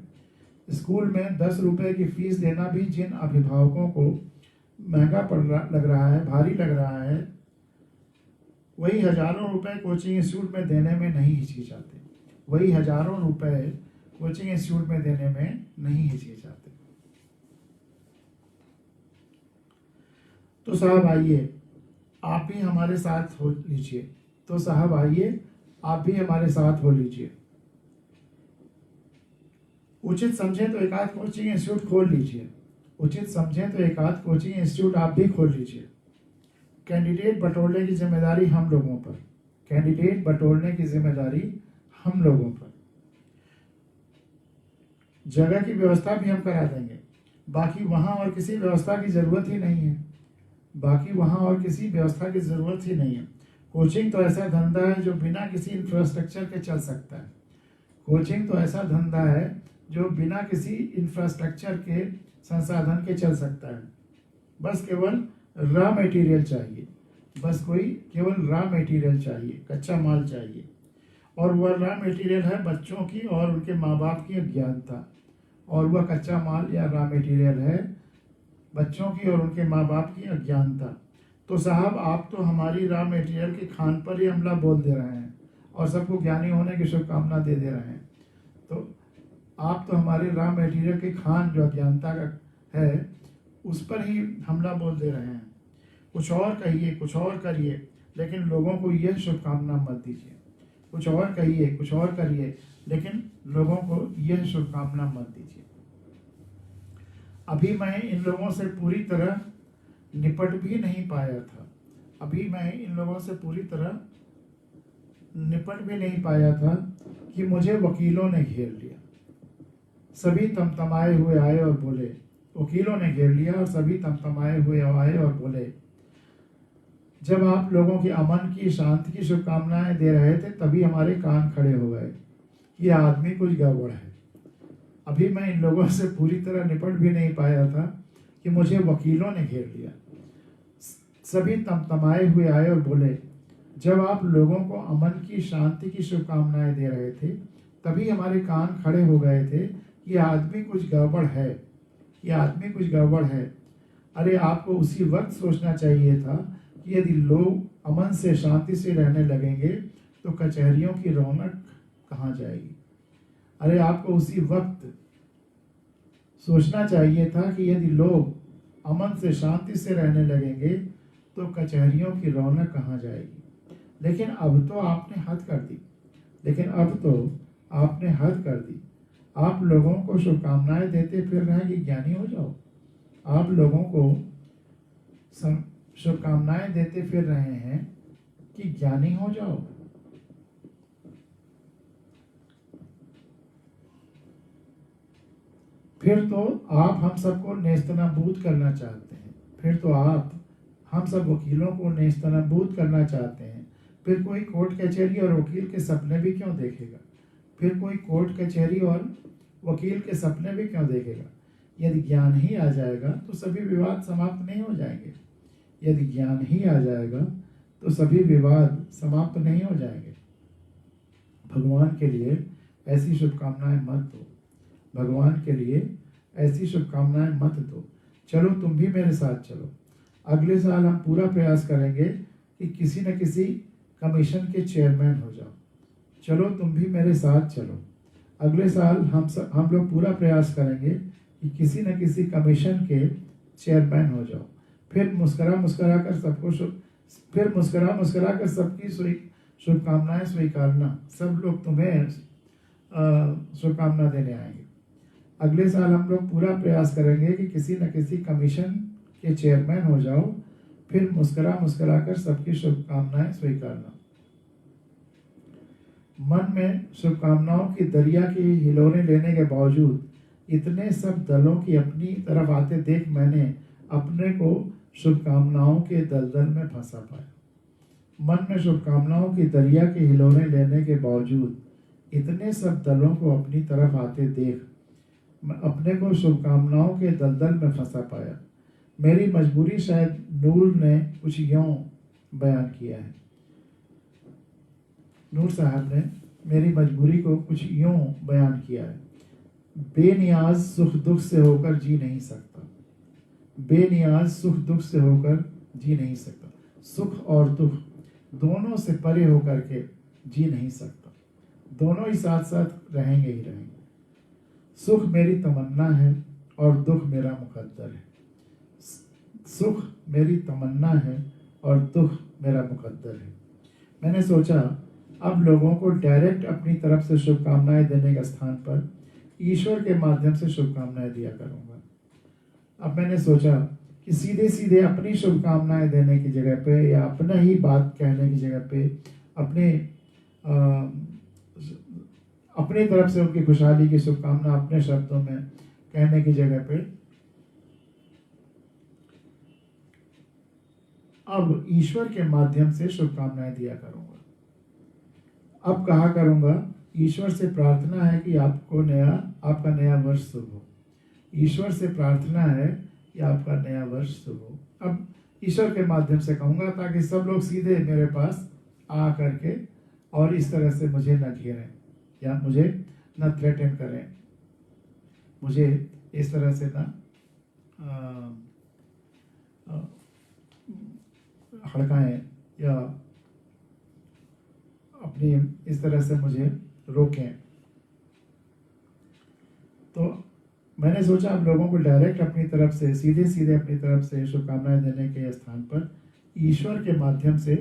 [SPEAKER 1] स्कूल में 10 रुपये की फीस देना भी जिन अभिभावकों को महंगा लग रहा है, भारी लग रहा है, वही हजारों रुपए कोचिंग इंस्टीट्यूट में देने में नहीं हिचकिचाते। वही हजारों रुपए कोचिंग इंस्टीट्यूट में देने में नहीं हिचकिचाते। तो साहब आइए आप भी हमारे साथ हो लीजिए, तो साहब आइए आप भी हमारे साथ हो लीजिए। उचित समझे तो एक आध कोचिंग इंस्टीट्यूट खोल लीजिए, उचित समझे तो एक आध कोचिंग इंस्टीट्यूट आप भी खोल लीजिए। कैंडिडेट बटोरने की जिम्मेदारी हम लोगों पर, कैंडिडेट बटोरने की जिम्मेदारी हम लोगों पर। जगह की व्यवस्था भी हम करा देंगे, बाकी वहां और किसी व्यवस्था की जरूरत ही नहीं है। बाकी वहाँ और किसी व्यवस्था की ज़रूरत ही नहीं है। कोचिंग तो ऐसा धंधा है जो बिना किसी इंफ्रास्ट्रक्चर के चल सकता है। कोचिंग तो ऐसा धंधा है जो बिना किसी इंफ्रास्ट्रक्चर के संसाधन के चल सकता है। बस केवल रॉ मटेरियल चाहिए, बस कोई केवल रॉ मटेरियल चाहिए, कच्चा माल चाहिए, और वह रॉ मटेरियल है बच्चों की और उनके माँ बाप की अज्ञानता। और वह कच्चा माल या रॉ मटेरियल है बच्चों की और उनके माँ बाप की अज्ञानता। तो साहब, आप तो हमारी रॉ मटेरियल के खान पर ही हमला बोल दे रहे हैं और सबको ज्ञानी होने की शुभकामना दे रहे हैं। तो आप तो हमारे रॉ मटेरियल के खान जो अज्ञानता का है उस पर ही हमला बोल दे रहे हैं। कुछ और कहिए, कुछ और करिए, लेकिन लोगों को यह शुभकामना मत दीजिए। कुछ और कहिए, कुछ और करिए, लेकिन लोगों को यह शुभकामना मत दीजिए। अभी मैं इन लोगों से पूरी तरह निपट भी नहीं पाया था। अभी मैं इन लोगों से पूरी तरह निपट भी नहीं पाया था कि मुझे वकीलों ने घेर लिया। सभी तमतमाए हुए आए और बोले, वकीलों ने घेर लिया और सभी तमतमाए हुए आए और बोले, जब आप लोगों के अमन की, शांति की शुभकामनाएं दे रहे थे तभी हमारे कान खड़े हो गए कि यह आदमी कुछ गड़बड़ है। अभी मैं इन लोगों से पूरी तरह निपट भी नहीं पाया था कि मुझे वकीलों ने घेर लिया। सभी तमतमाए हुए आए और बोले, जब आप लोगों को अमन की, शांति की शुभकामनाएं दे रहे थे तभी हमारे कान खड़े हो गए थे कि यह आदमी कुछ गड़बड़ है, यह आदमी कुछ गड़बड़ है। अरे आपको उसी वक्त सोचना चाहिए था कि यदि लोग अमन से, शांति से रहने लगेंगे तो कचहरियों की रौनक कहाँ जाएगी। अरे आपको उसी वक्त सोचना चाहिए था कि यदि लोग अमन से, शांति से रहने लगेंगे तो कचहरियों की रौनक कहाँ जाएगी। लेकिन अब तो आपने हद कर दी, आप लोगों को शुभकामनाएं देते फिर रहे कि ज्ञानी हो जाओ। आप लोगों को शुभकामनाएं देते फिर रहे हैं कि ज्ञानी हो जाओ। फिर तो आप हम सबको नेस्तनाबूद करना चाहते हैं। फिर तो आप हम सब वकीलों को नेस्तनाबूद करना चाहते हैं। फिर कोई कोर्ट कचहरी और वकील के सपने भी क्यों देखेगा। फिर कोई कोर्ट कचहरी और वकील के सपने भी क्यों देखेगा। यदि ज्ञान ही आ जाएगा तो सभी विवाद समाप्त नहीं हो जाएंगे। यदि ज्ञान ही आ जाएगा तो सभी विवाद समाप्त नहीं हो जाएंगे। भगवान के लिए ऐसी शुभकामनाएं मत दो। भगवान के लिए ऐसी शुभकामनाएं मत दो। चलो, तुम भी मेरे साथ चलो। अगले साल हम पूरा प्रयास करेंगे कि किसी न किसी कमीशन के चेयरमैन हो जाओ। चलो, तुम भी मेरे साथ चलो। अगले साल हम लोग पूरा प्रयास करेंगे कि किसी न किसी कमीशन के चेयरमैन हो जाओ। फिर मुस्करा कर सबकी शुभकामनाएं स्वीकारना। सब लोग तुम्हें शुभकामना देने आएंगे। अगले साल हम लोग पूरा प्रयास करेंगे कि किसी न किसी कमीशन के चेयरमैन हो जाओ। फिर मुस्करा कर सबकी शुभकामनाएं स्वीकारना। मन में शुभकामनाओं की दरिया की हिलोरें लेने के बावजूद इतने सब दलों की अपनी तरफ आते देख मैंने अपने को शुभकामनाओं के दलदल में फंसा पाया। मन में शुभकामनाओं की दरिया की हिलोरें लेने के बावजूद इतने सब दलों को अपनी तरफ आते देख मैं अपने को शुभकामनाओं के दलदल में फंसा पाया। मेरी मजबूरी शायद नूर ने कुछ यूं बयान किया है। नूर साहब ने मेरी मजबूरी को कुछ यूं बयान किया है। बेनियाज सुख दुख से होकर जी नहीं सकता। बेनियाज सुख दुख से होकर जी नहीं सकता। सुख और दुख दोनों से परे होकर के जी नहीं सकता। दोनों ही साथ साथ रहेंगे ही रहेंगे। सुख मेरी तमन्ना है और दुख मेरा मुकद्दर है। सुख मेरी तमन्ना है और दुख मेरा मुकद्दर है। मैंने सोचा अब लोगों को डायरेक्ट अपनी तरफ से शुभकामनाएं देने के स्थान पर ईश्वर के माध्यम से शुभकामनाएं दिया करूंगा। अब मैंने सोचा कि सीधे सीधे अपनी शुभकामनाएं देने की जगह पे या अपना ही बात कहने की जगह पे अपनी तरफ से उनकी खुशहाली की शुभकामना अपने शब्दों में कहने की जगह पे अब ईश्वर के माध्यम से शुभकामनाएं दिया करूंगा। अब कहा करूंगा, ईश्वर से प्रार्थना है कि आपका नया वर्ष शुभ हो। ईश्वर से प्रार्थना है कि आपका नया वर्ष शुभ हो। अब ईश्वर के माध्यम से कहूंगा ताकि सब लोग सीधे मेरे पास आ करके और इस तरह से मुझे न घेरें या मुझे न थ्रेटन करें, मुझे इस तरह से न हड़काएं या अपनी इस तरह से मुझे रोकें। तो मैंने सोचा अब लोगों को डायरेक्ट अपनी तरफ से सीधे अपनी तरफ से शुभकामनाएं देने के स्थान पर ईश्वर के माध्यम से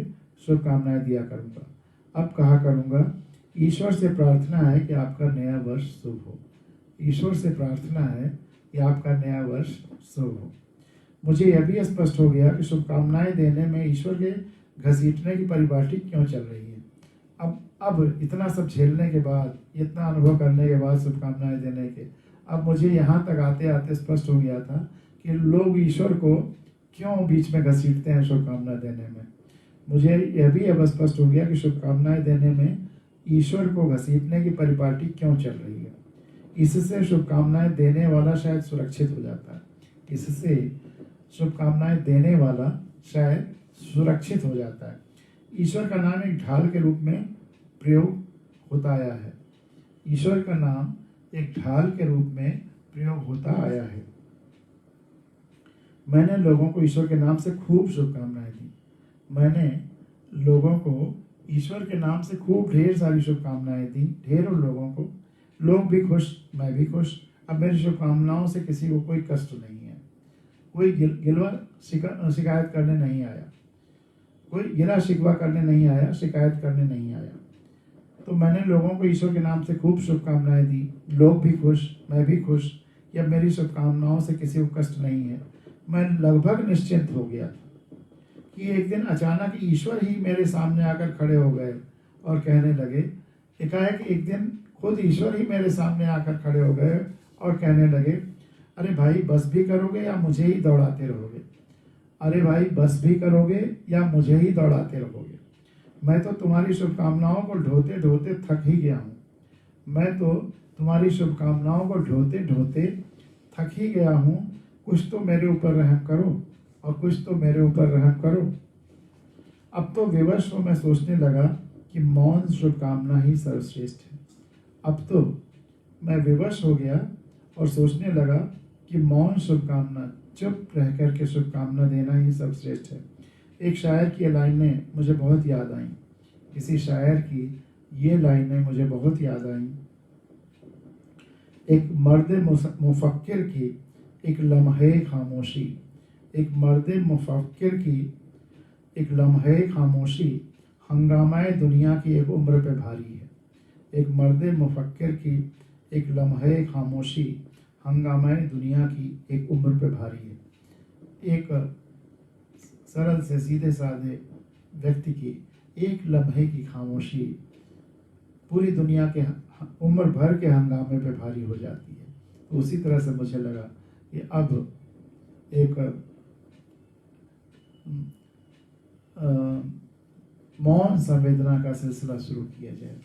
[SPEAKER 1] शुभकामनाएं दिया करूंगा। अब कहा करूंगा, ईश्वर से प्रार्थना है कि आपका नया वर्ष शुभ हो। ईश्वर से प्रार्थना है कि आपका नया वर्ष शुभ हो। मुझे यह भी स्पष्ट हो गया कि शुभकामनाएं देने में ईश्वर के घसीटने की परिपाटी क्यों चल रही है। अब इतना सब झेलने के बाद, इतना अनुभव करने के बाद शुभकामनाएं देने के, अब मुझे यहाँ तक आते आते स्पष्ट हो गया था कि लोग ईश्वर को क्यों बीच में घसीटते हैं शुभकामना देने में। मुझे यह भी अब स्पष्ट हो गया कि शुभकामनाएं देने में ईश्वर को घसीटने की परिपाटी क्यों चल रही है। इससे शुभकामनाएं देने वाला शायद सुरक्षित हो जाता है। इससे शुभकामनाएं देने वाला शायद सुरक्षित हो जाता है। ईश्वर का नाम एक ढाल के रूप में प्रयोग होता आया है। ईश्वर का नाम एक ढाल के रूप में प्रयोग होता आया है। मैंने लोगों को ईश्वर के नाम से खूब शुभकामनाएं दी। मैंने लोगों को ईश्वर के नाम से खूब ढेर सारी शुभकामनाएं दी, ढेरों लोगों को। लोग भी खुश, मैं भी खुश। अब मेरी शुभकामनाओं से किसी को कोई कष्ट नहीं है, कोई गिलवा शिकायत करने नहीं आया, कोई गिला शिकवा करने नहीं आया, शिकायत करने नहीं आया। तो मैंने लोगों को ईश्वर के नाम से खूब शुभकामनाएं दी। लोग भी खुश, मैं भी खुश। या मेरी शुभकामनाओं से किसी को कष्ट नहीं है। मैं लगभग निश्चिंत हो गया था कि एक दिन अचानक ईश्वर ही मेरे सामने आकर खड़े हो गए और कहने लगे, एकाएक एक दिन खुद ईश्वर ही मेरे सामने आकर खड़े हो गए और कहने लगे, अरे भाई बस भी करोगे या मुझे ही दौड़ाते रहोगे। अरे भाई बस भी करोगे या मुझे ही दौड़ाते रहोगे। मैं तो तुम्हारी शुभकामनाओं को ढोते ढोते थक ही गया हूँ। मैं तो तुम्हारी शुभकामनाओं को ढोते ढोते थक ही गया हूँ। कुछ तो मेरे ऊपर रहम करो और कुछ तो मेरे ऊपर रहम करो। अब तो विवश हो मैं सोचने लगा कि मौन शुभकामना ही सर्वश्रेष्ठ है। अब तो मैं विवश हो गया और सोचने लगा कि मौन शुभकामना, चुप रह कर के शुभकामना देना ही सर्वश्रेष्ठ है। एक शायर की लाइनें मुझे बहुत याद आईं। किसी शायर की ये लाइनें मुझे बहुत याद आईं। एक मर्द मुफक्किर की एक लम्हे खामोशी, एक मर्द मुफक्किर की एक लम्हे खामोशी हंगामाए दुनिया की एक उम्र पे भारी है। एक मर्द मुफक्किर की एक लम्हे खामोशी हंगामाए दुनिया की एक उम्र पे भारी है। एक सरल से सीधे साधे व्यक्ति की एक लम्हे की खामोशी पूरी दुनिया के उम्र भर के हंगामे पे भारी हो जाती है। तो उसी तरह से मुझे लगा कि अब एक मौन संवेदना का सिलसिला शुरू किया जाए,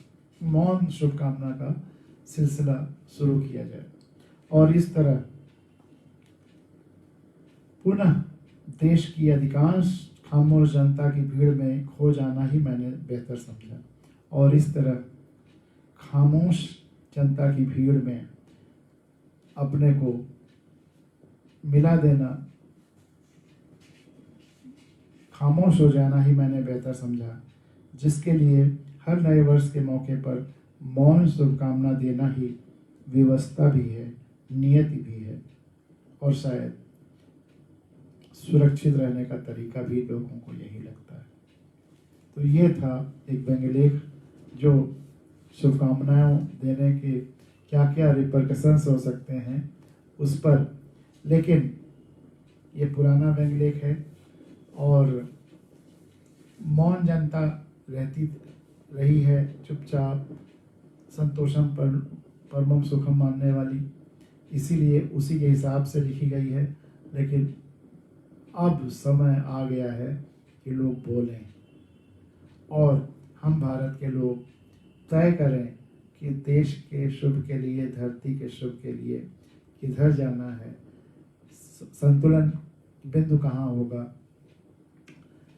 [SPEAKER 1] मौन शुभकामना का सिलसिला शुरू किया जाए। और इस तरह पुनः देश की अधिकांश खामोश जनता की भीड़ में खो जाना ही मैंने बेहतर समझा। और इस तरह खामोश जनता की भीड़ में अपने को मिला देना, खामोश हो जाना ही मैंने बेहतर समझा, जिसके लिए हर नए वर्ष के मौके पर मौन शुभकामना देना ही व्यवस्था भी है, नियति भी है और शायद सुरक्षित रहने का तरीका भी लोगों को यही लगता है। तो ये था एक व्यंग्यलेख जो शुभकामनाओं देने के क्या क्या रिपरकशंस हो सकते हैं उस पर, लेकिन ये पुराना व्यंग्यलेख है और मौन जनता रहती रही है, चुपचाप संतोषम परमम सुखम मानने वाली, इसीलिए उसी के हिसाब से लिखी गई है। लेकिन अब समय आ गया है कि लोग बोलें और हम भारत के लोग तय करें कि देश के शुभ के लिए, धरती के शुभ के लिए किधर जाना है, संतुलन बिंदु कहाँ होगा।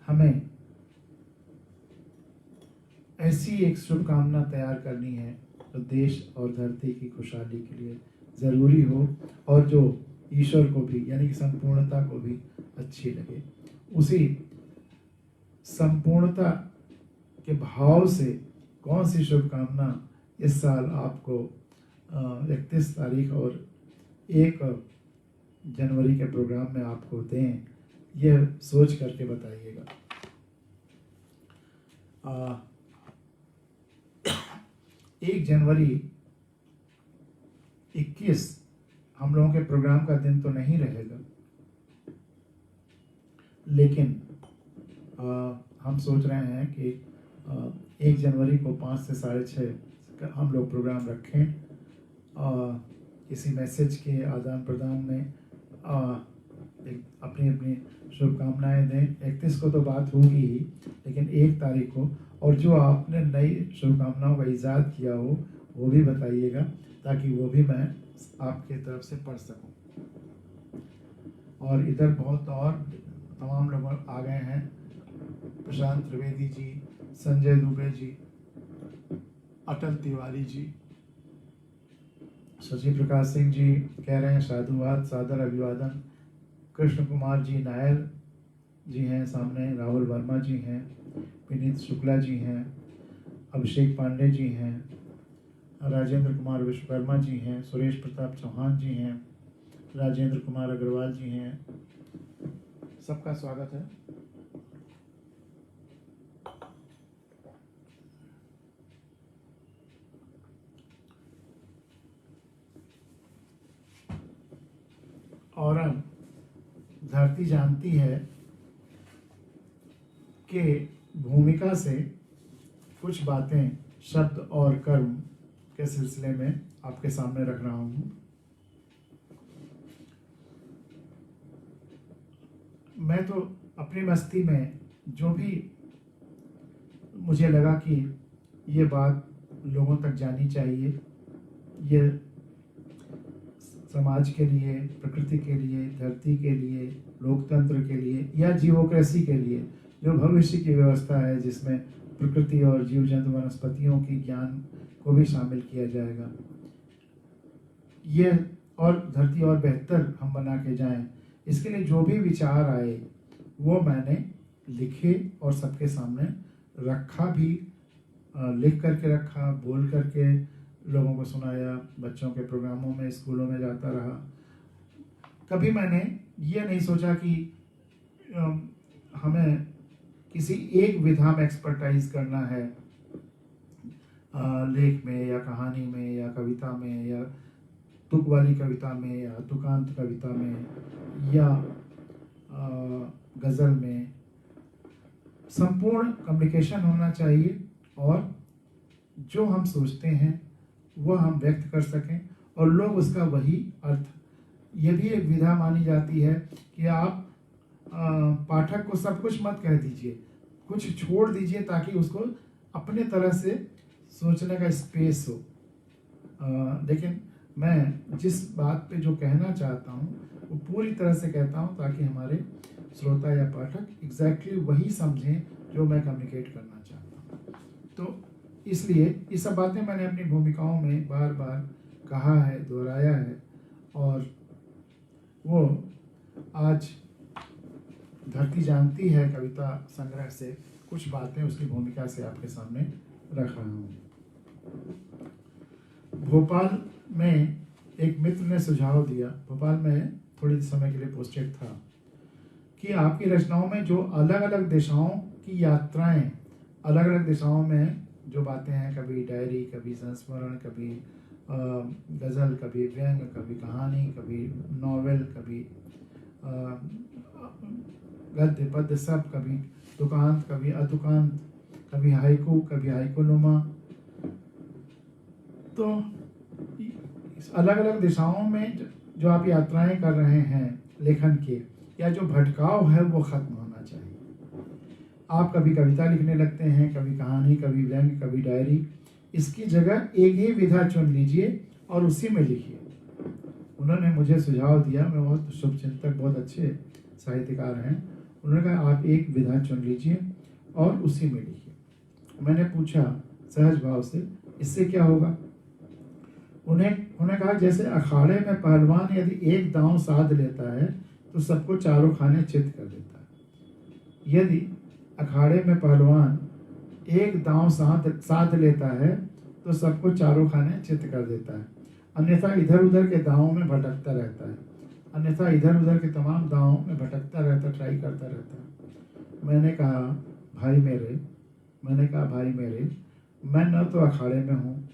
[SPEAKER 1] हमें ऐसी एक शुभकामना तैयार करनी है जो देश और धरती की खुशहाली के लिए ज़रूरी हो और जो ईश्वर को भी, यानी कि संपूर्णता को भी अच्छी लगे। उसी संपूर्णता के भाव से कौन सी शुभकामना इस साल आपको 31 तारीख और 1 जनवरी के प्रोग्राम में आपको दें, यह सोच करके बताइएगा। 1 जनवरी 21 हम लोगों के प्रोग्राम का दिन तो नहीं रहेगा, लेकिन हम सोच रहे हैं कि 1 जनवरी को 5 से 6:30 हम लोग प्रोग्राम रखें। किसी मैसेज के आदान प्रदान में अपनी अपनी शुभकामनाएं दें। 31 को तो बात होगी ही, लेकिन 1 तारीख को, और जो आपने नई शुभकामनाओं का इजाद किया हो वो भी बताइएगा, ताकि वो भी मैं आपके तरफ से पढ़ सकूं। और इधर बहुत और तमाम लोग आ गए हैं। प्रशांत त्रिवेदी जी, संजय दुबे जी, अटल तिवारी जी, शशि प्रकाश सिंह जी कह रहे हैं साधुवाद, सादर अभिवादन। कृष्ण कुमार जी नायर जी हैं सामने, राहुल वर्मा जी हैं, विनीत शुक्ला जी हैं, अभिषेक पांडे जी हैं, राजेंद्र कुमार विश्वकर्मा जी हैं, सुरेश प्रताप चौहान जी हैं, राजेंद्र कुमार अग्रवाल जी हैं। सबका स्वागत है। और अब धरती जानती है कि भूमिका से कुछ बातें शब्द और कर्म के सिलसिले में आपके सामने रख रहा हूँ। मैं तो अपनी मस्ती में जो भी मुझे लगा कि ये बात लोगों तक जानी चाहिए, ये समाज के लिए, प्रकृति के लिए, धरती के लिए, लोकतंत्र के लिए या जीवोक्रेसी के लिए, जो भविष्य की व्यवस्था है जिसमें प्रकृति और जीव जंतु वनस्पतियों की ज्ञान को भी शामिल किया जाएगा, ये और धरती और बेहतर हम बना के जाएं, इसके लिए जो भी विचार आए वो मैंने लिखे और सबके सामने रखा भी, लिख करके रखा, बोल करके लोगों को सुनाया, बच्चों के प्रोग्रामों में, स्कूलों में जाता रहा। कभी मैंने ये नहीं सोचा कि हमें किसी एक विधा में एक्सपर्टाइज करना है, लेख में या कहानी में या कविता में या तुक वाली कविता में या तुकांत कविता में या गज़ल में। संपूर्ण कम्युनिकेशन होना चाहिए और जो हम सोचते हैं वह हम व्यक्त कर सकें और लोग उसका वही अर्थ। यह भी एक विधा मानी जाती है कि आप पाठक को सब कुछ मत कह दीजिए, कुछ छोड़ दीजिए ताकि उसको अपने तरह से सोचने का स्पेस हो। लेकिन मैं जिस बात पे जो कहना चाहता हूँ वो पूरी तरह से कहता हूँ ताकि हमारे श्रोता या पाठक एग्जैक्टली वही समझें जो मैं कम्युनिकेट करना चाहता हूँ। तो इसलिए ये सब बातें मैंने अपनी भूमिकाओं में बार बार कहा है, दोहराया है, और वो आज धरती जानती है कविता संग्रह से कुछ बातें उसकी भूमिका से आपके सामने रख रहा हूँ। भोपाल में एक मित्र ने सुझाव दिया, भोपाल में थोड़ी समय के लिए पोस्टेड था, कि आपकी रचनाओं में जो अलग अलग दिशाओं की यात्राएं, अलग अलग दिशाओं में जो बातें हैं, कभी डायरी, कभी संस्मरण, कभी गज़ल, कभी व्यंग, कभी कहानी, कभी नॉवेल, कभी गद्य पद्य, सब, कभी तुकांत, कभी अतुकांत, कभी हाइकू, कभी हाइकुनुमा। तो अलग अलग दिशाओं में जो आप यात्राएं कर रहे हैं लेखन के, या जो भटकाव है वो खत्म होना चाहिए। आप कभी कविता लिखने लगते हैं, कभी कहानी, कभी व्यंग, कभी डायरी। इसकी जगह एक ही विधा चुन लीजिए और उसी में लिखिए। उन्होंने मुझे सुझाव दिया, मैं बहुत शुभचिंतक, बहुत अच्छे साहित्यकार हैं। उन्होंने कहा आप एक विधा चुन लीजिए और उसी में लिखिए। मैंने पूछा सहज भाव से, इससे क्या होगा? उन्हें कहा जैसे अखाड़े में पहलवान यदि एक दांव साध लेता है तो सबको चारों खाने चित कर देता है। यदि अखाड़े में पहलवान एक दांव साध लेता है तो सबको चारों खाने चित कर देता है, अन्यथा इधर उधर के दांवों में भटकता रहता है। अन्यथा इधर उधर के तमाम दांवों में भटकता रहता, ट्राई करता रहता है। मैंने कहा भाई मेरे, मैं न तो अखाड़े में हूँ,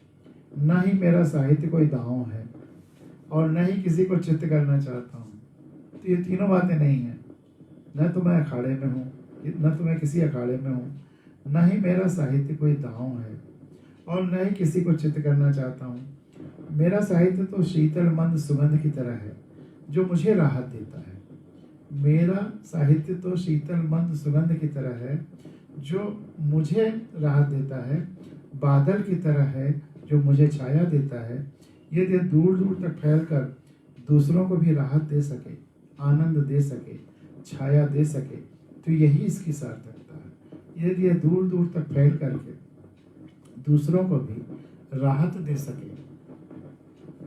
[SPEAKER 1] न ही मेरा साहित्य कोई दांव है, और न ही किसी को चित्त करना चाहता हूँ। तो ये तीनों बातें नहीं हैं। न तो मैं अखाड़े में हूँ, न तो मैं किसी अखाड़े में हूँ, न ही मेरा साहित्य कोई दांव है, और न ही किसी को चित्त करना चाहता हूँ। मेरा साहित्य तो शीतल मंद सुगंध की तरह है जो मुझे राहत देता है। मेरा साहित्य तो शीतल मंद सुगंध की तरह है जो मुझे राहत देता है, बादल की तरह है जो मुझे छाया देता है। यदि दूर दूर तक फैलकर दूसरों को भी राहत दे सके, आनंद दे सके, छाया दे सके, तो यही इसकी सार्थकता है। यदि यह दूर दूर तक फैल करके दूसरों को भी राहत दे सके,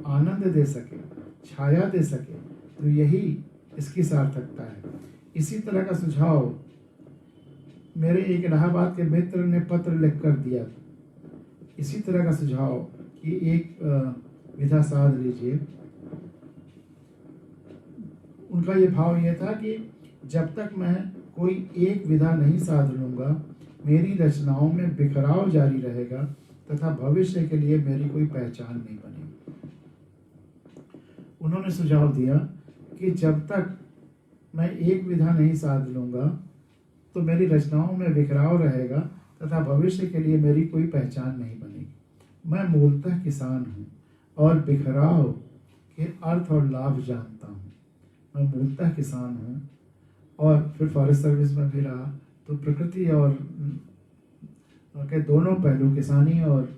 [SPEAKER 1] आनंद दे सके, छाया दे सके, तो यही इसकी सार्थकता है। इसी तरह का सुझाव मेरे एक इलाहाबाद के मित्र ने पत्र लिखकर दिया। इसी तरह का सुझाव कि एक विधा साध लीजिए। उनका ये भाव ये था कि जब तक मैं कोई एक विधा नहीं साध लूँगा, मेरी रचनाओं में बिखराव जारी रहेगा तथा भविष्य के लिए मेरी कोई पहचान नहीं बनेगी। उन्होंने सुझाव दिया कि जब तक मैं एक विधा नहीं साध लूँगा तो मेरी रचनाओं में बिखराव रहेगा तथा भविष्य के लिए मेरी कोई पहचान नहीं बनेगी। मैं मूलतः किसान हूँ और बिखराव के अर्थ और लाभ जानता हूँ। मैं मूलतः किसान हूँ और फिर फॉरेस्ट सर्विस में भी रहा, तो प्रकृति और के दोनों पहलू, किसानी और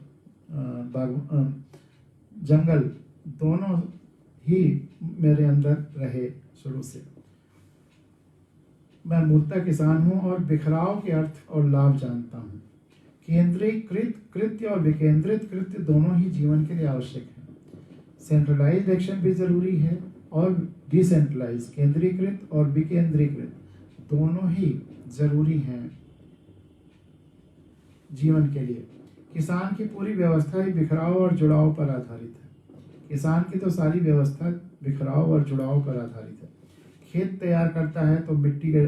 [SPEAKER 1] जंगल, दोनों ही मेरे अंदर रहे शुरू से। मैं मूलतः किसान हूँ और बिखराव के अर्थ और लाभ जानता हूँ। केंद्रीकृत कृत्य और विकेंद्रित कृत्य दोनों ही जीवन के लिए आवश्यक है। सेंट्रलाइज्ड एक्शन भी जरूरी है और डिसेंट्रलाइज, केंद्रीकृत और विकेंद्रीकृत दोनों ही जरूरी हैं जीवन के लिए। किसान की पूरी व्यवस्था ही बिखराव और जुड़ाव पर आधारित है। किसान की तो सारी व्यवस्था बिखराव और जुड़ाव पर आधारित है। खेत तैयार करता है तो मिट्टी के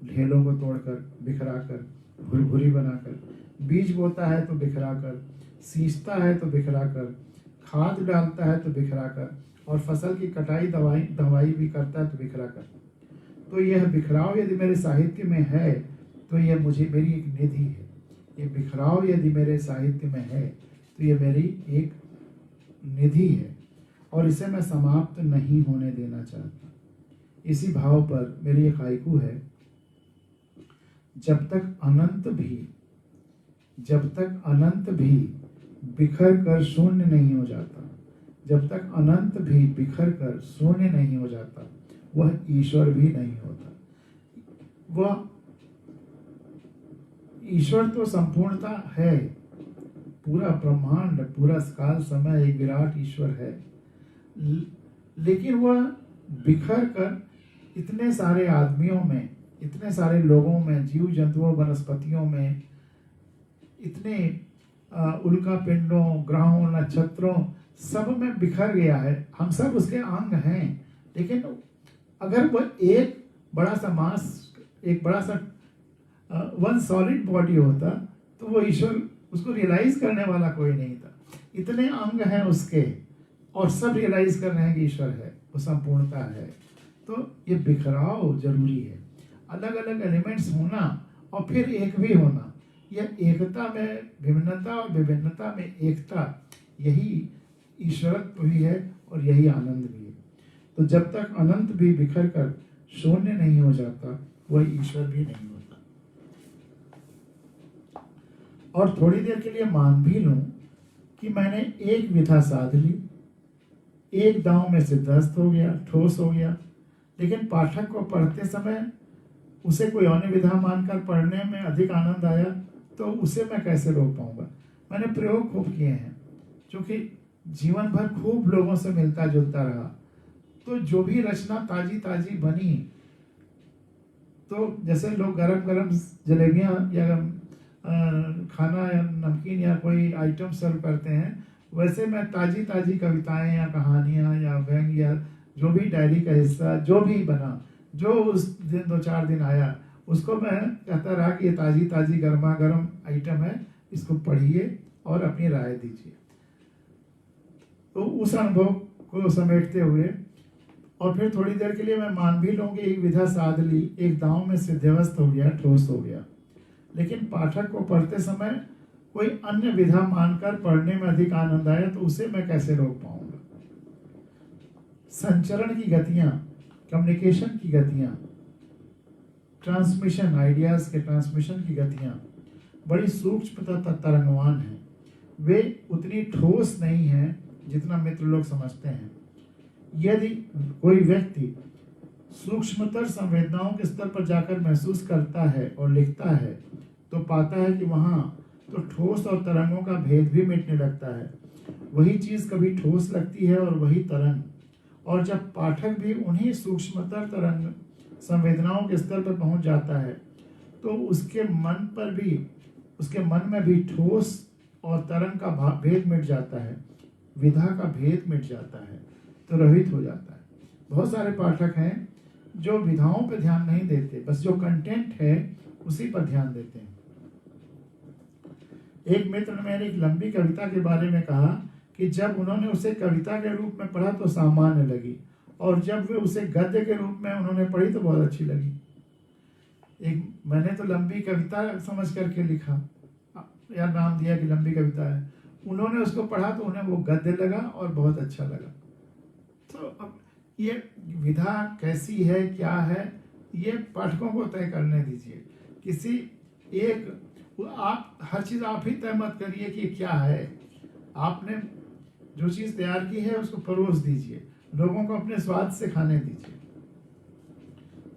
[SPEAKER 1] ढेलों को तोड़कर, बिखराकर, भुरभुरी बनाकर, बीज बोता है तो बिखराकर, सींचता है तो बिखराकर, खाद डालता है तो बिखराकर, और फसल की कटाई दवाई भी करता है तो बिखराकर। तो यह बिखराव यदि मेरे साहित्य में है तो यह मेरी एक निधि है। ये बिखराव यदि मेरे साहित्य में है तो ये मेरी एक निधि है और इसे मैं समाप्त नहीं होने देना चाहता। इसी भाव पर मेरी एक हाइकू है। जब तक अनंत भी बिखर कर शून्य नहीं हो जाता, जब तक अनंत भी बिखर कर शून्य नहीं हो जाता, वह ईश्वर भी नहीं होता। वह ईश्वर तो संपूर्णता है, पूरा ब्रह्मांड, पूरा काल समय एक विराट ईश्वर है, लेकिन वह बिखर कर इतने सारे आदमियों में, इतने सारे लोगों में, जीव जंतुओं, वनस्पतियों में, इतने उल्का पिंडों, ग्रहों, नक्षत्रों, सब में बिखर गया है। हम सब उसके अंग हैं, लेकिन अगर वह एक बड़ा सा मास, एक बड़ा सा वन सॉलिड बॉडी होता तो वो ईश्वर, उसको रियलाइज करने वाला कोई नहीं था। इतने अंग हैं उसके और सब रियलाइज कर रहे हैं कि ईश्वर है, वो संपूर्णता है। तो ये बिखराव जरूरी है, अलग अलग एलिमेंट्स होना और फिर एक भी होना। यह एकता में भिन्नता और विभिन्नता में एकता, यही ईश्वरत्व भी है और यही आनंद भी है। तो जब तक अनंत भी बिखर कर शून्य नहीं हो जाता, वह ईश्वर भी नहीं होता। और थोड़ी देर के लिए मान भी लूं कि मैंने एक विधा साध ली, एक दांव में सिद्धस्त हो गया, ठोस हो गया, लेकिन पाठक को पढ़ते समय उसे कोई अन्य विधा मानकर पढ़ने में अधिक आनंद आया, तो उसे मैं कैसे रोक पाऊंगा। मैंने प्रयोग खूब किए हैं, क्योंकि जीवन भर खूब लोगों से मिलता जुलता रहा, तो जो भी रचना ताजी ताजी बनी, तो जैसे लोग गरम गरम जलेबियाँ या खाना या नमकीन या कोई आइटम सर्व करते हैं, वैसे मैं ताजी ताजी कविताएं या कहानियां या व्यंग या जो भी डायरी का हिस्सा जो भी बना, जो उस दिन 2-4 दिन आया, उसको मैं कहता रहा कि ये ताजी ताजी गर्मा गर्म आइटम है, इसको पढ़िए और अपनी राय दीजिए। तो उस अनुभव को समेटते हुए और फिर थोड़ी देर के लिए मैं मान भी लूँ कि एक विधा साध ली, एक दांव में सिद्धवस्थ हो गया, ठोस हो गया, लेकिन पाठक को पढ़ते समय कोई अन्य विधा मानकर पढ़ने में अधिक आनंद आया, तो उसे मैं कैसे रोक पाऊंगा। संचरण की गतियां, कम्युनिकेशन की गतियां, ट्रांसमिशन, आइडियाज के ट्रांसमिशन की गतियां बड़ी सूक्ष्म तथा तरंगवान हैं। वे उतनी ठोस नहीं हैं जितना मित्र लोग समझते हैं। यदि कोई व्यक्ति सूक्ष्मतर संवेदनाओं के स्तर पर जाकर महसूस करता है और लिखता है, तो पाता है कि वहाँ तो ठोस और तरंगों का भेद भी मिटने लगता है। वही चीज़ कभी ठोस लगती है और वही तरंग, और जब पाठक भी उन्हीं सूक्ष्मतर तरंग संवेदनाओं के स्तर पर पहुंच जाता है, तो उसके मन में भी ठोस और तरंग का भेद मिट जाता है, विधा का भेद मिट जाता है, तो रहित हो जाता है। बहुत सारे पाठक हैं जो विधाओं पर ध्यान नहीं देते, बस जो कंटेंट है उसी पर ध्यान देते हैं। एक मित्र ने मेरी एक लंबी कविता के बारे में कहा कि जब उन्होंने उसे कविता के रूप में पढ़ा तो सामान्य लगी, और जब वे उसे गद्य के रूप में उन्होंने पढ़ी तो बहुत अच्छी लगी। मैंने तो लंबी कविता समझ करके लिखा या नाम दिया कि लंबी कविता है, उन्होंने उसको पढ़ा तो उन्हें वो गद्य लगा और बहुत अच्छा लगा। तो अब ये विधा कैसी है, क्या है, ये पाठकों को तय करने दीजिए। किसी एक आप हर चीज़ आप ही तय मत करिए कि क्या है। आपने जो चीज़ तैयार की है उसको परोस दीजिए, लोगों को अपने स्वाद से खाने दीजिए,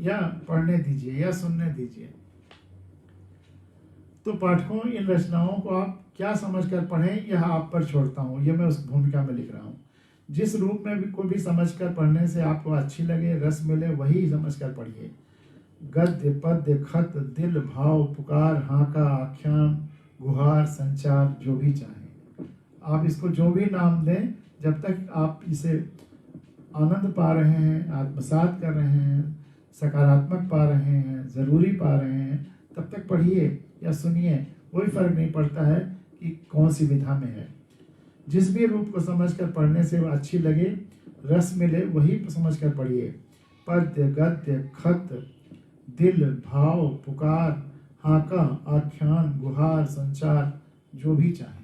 [SPEAKER 1] या पढ़ने दीजिए या सुनने दीजिए। तो पाठकों, इन रचनाओं को आप क्या समझकर पढ़ें, यह आप पर छोड़ता हूँ। ये मैं उस भूमिका में लिख रहा हूँ। जिस रूप में भी कोई भी समझकर पढ़ने से आपको अच्छी लगे, रस मिले, वही समझकर पढ़िए। गद्य, पद्य, खत, दिल, भाव, पुकार, हाका, आख्यान, गुहार, संचार, जो भी चाहें आप इसको जो भी नाम दें, जब तक आप इसे आनंद पा रहे हैं, आत्मसात कर रहे हैं, सकारात्मक पा रहे हैं, ज़रूरी पा रहे हैं, तब तक पढ़िए या सुनिए। कोई फर्क नहीं पड़ता है कि कौन सी विधा में है। जिस भी रूप को समझकर पढ़ने से वह अच्छी लगे, रस मिले, वही समझकर पढ़िए। पद्य, गद्य, खत, दिल, भाव, पुकार, हाका, आख्यान, गुहार, संचार, जो भी चाहें।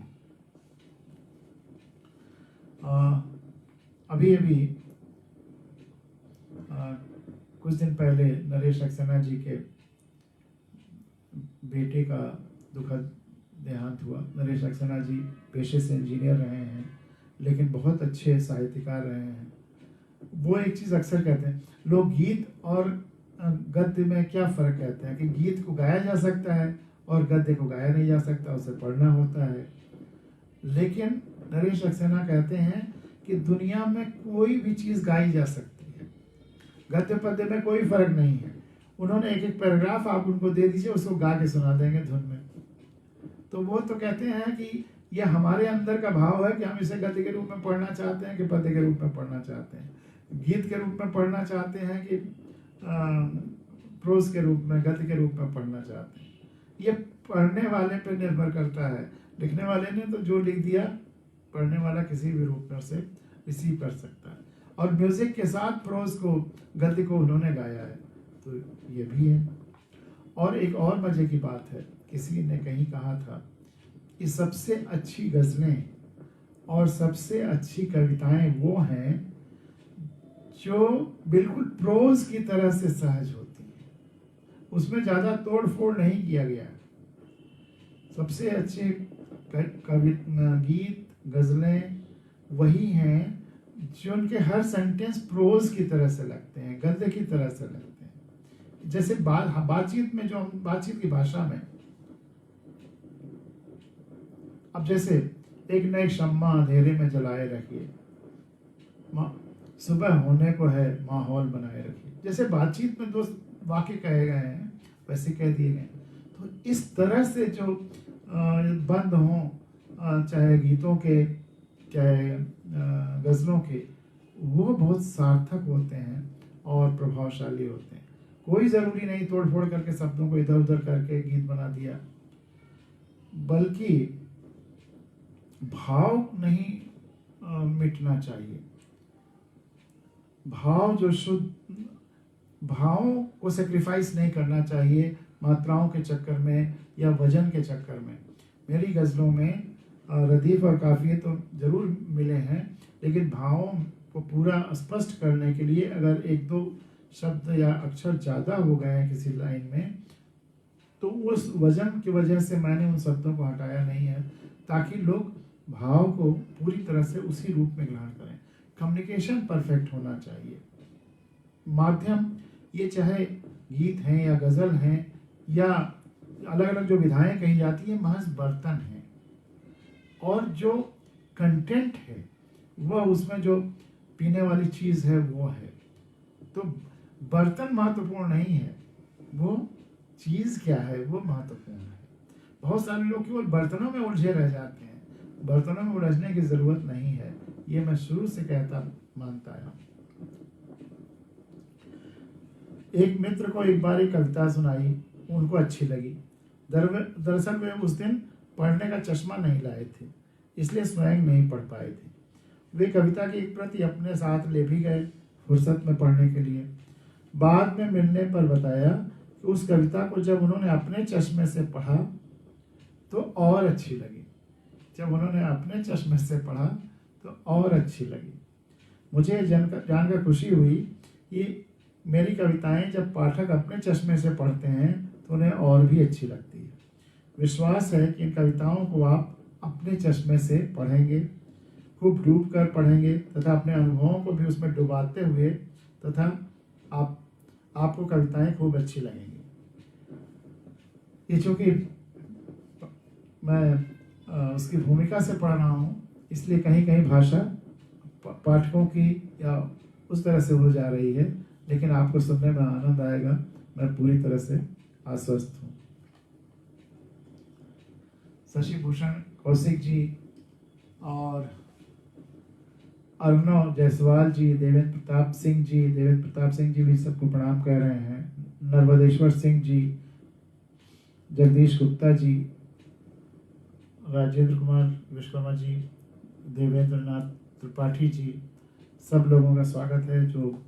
[SPEAKER 1] अभी कुछ दिन पहले नरेश सक्सेना जी के बेटे का दुखद देहांत हुआ। नरेश सक्सेना जी पेशे से इंजीनियर रहे हैं, लेकिन बहुत अच्छे साहित्यकार रहे हैं। वो एक चीज़ अक्सर कहते हैं, लोग गीत और गद्य में क्या फ़र्क कहते हैं कि गीत को गाया जा सकता है और गद्य को गाया नहीं जा सकता, उसे पढ़ना होता है। लेकिन नरेश सक्सेना कहते हैं कि दुनिया में कोई भी चीज़ गाई जा सकती है, गद्य पद्य में कोई फ़र्क नहीं है। उन्होंने एक एक पैराग्राफ आप उनको दे दीजिए, उसको गा के सुना देंगे धुन में। तो वो तो कहते हैं कि ये हमारे अंदर का भाव है कि हम इसे गद्य के रूप में पढ़ना चाहते हैं कि पद्य के रूप में पढ़ना चाहते हैं, गीत के रूप में पढ़ना चाहते हैं कि प्रोज के रूप में, गद्य के रूप में पढ़ना चाहते हैं। ये पढ़ने वाले पे निर्भर करता है। लिखने वाले ने तो जो लिख दिया, पढ़ने वाला किसी भी रूप में उसे रिसीव कर सकता है। और म्यूजिक के साथ प्रोज को, गद्य को उन्होंने गाया है, तो ये भी है। और एक और मजे की बात है, किसी ने कहीं कहा था कि सबसे अच्छी गज़लें और सबसे अच्छी कविताएं वो हैं जो बिल्कुल प्रोज की तरह से सहज होती हैं, उसमें ज़्यादा तोड़ फोड़ नहीं किया गया। सबसे अच्छे कवि गीत गज़लें वही हैं जो उनके हर सेंटेंस प्रोज की तरह से लगते हैं, गद्य की तरह से लगते हैं। जैसे बातचीत में जो बातचीत की भाषा में, अब जैसे एक न एक शम्मा अंधेरे में जलाए रखिए, सुबह होने को है माहौल बनाए रखिए, जैसे बातचीत में दो वाक्य कहे गए हैं वैसे कह दिए गए। तो इस तरह से जो बंद हों, चाहे गीतों के चाहे गज़लों के, वो बहुत सार्थक होते हैं और प्रभावशाली होते हैं। कोई ज़रूरी नहीं तोड़ फोड़ करके शब्दों को इधर उधर करके गीत बना दिया, बल्कि भाव नहीं मिटना चाहिए। भाव जो शुद्ध, भावों को सेक्रीफाइस नहीं करना चाहिए मात्राओं के चक्कर में या वजन के चक्कर में। मेरी गज़लों में रदीफ और काफ़िए तो ज़रूर मिले हैं, लेकिन भावों को पूरा स्पष्ट करने के लिए अगर एक दो शब्द या अक्षर ज़्यादा हो गए हैं किसी लाइन में, तो उस वजन की वजह से मैंने उन शब्दों को हटाया नहीं है, ताकि लोग भाव को पूरी तरह से उसी रूप में ग्रहण करें। कम्युनिकेशन परफेक्ट होना चाहिए। माध्यम ये चाहे गीत हैं या गज़ल हैं या अलग अलग जो विधाएं कही जाती हैं, महज बर्तन हैं, और जो कंटेंट है वह उसमें जो पीने वाली चीज़ है वो है। तो बर्तन महत्वपूर्ण नहीं है, वो चीज़ क्या है वो महत्वपूर्ण है। बहुत सारे लोग केवल बर्तनों में उलझे रह जाते हैं, बर्तनों में उलझने की ज़रूरत नहीं है, ये मैं शुरू से कहता मानता आया। एक मित्र को एक बार एक कविता सुनाई, उनको अच्छी लगी। दरअसल वे उस दिन पढ़ने का चश्मा नहीं लाए थे, इसलिए स्वयं नहीं पढ़ पाए थे। वे कविता की एक प्रति अपने साथ ले भी गए फुर्सत में पढ़ने के लिए। बाद में मिलने पर बताया कि उस कविता को जब उन्होंने अपने चश्मे से पढ़ा तो और अच्छी लगी। जब उन्होंने अपने चश्मे से पढ़ा तो और अच्छी लगी। मुझे जानकर खुशी हुई कि मेरी कविताएं जब पाठक अपने चश्मे से पढ़ते हैं तो उन्हें और भी अच्छी लगती है। विश्वास है कि इन कविताओं को आप अपने चश्मे से पढ़ेंगे, खूब डूब कर पढ़ेंगे तथा अपने अनुभवों को भी उसमें डुबाते हुए, तथा आपको कविताएं खूब अच्छी लगेंगी। ये चूँकि मैं उसकी भूमिका से पढ़ रहा हूँ, इसलिए कहीं कहीं भाषा पाठकों की या उस तरह से हो जा रही है, लेकिन आपको सुनने में आनंद आएगा, मैं पूरी तरह से आश्वस्त हूँ। शशि भूषण कौशिक जी और अर्णव जायसवाल जी, देवेंद्र प्रताप सिंह जी भी सबको प्रणाम कह रहे हैं। नर्मदेश्वर सिंह जी, जगदीश गुप्ता जी, राजेंद्र कुमार विश्वकर्मा जी, देवेंद्र नाथ त्रिपाठी जी, सब लोगों का स्वागत है। जो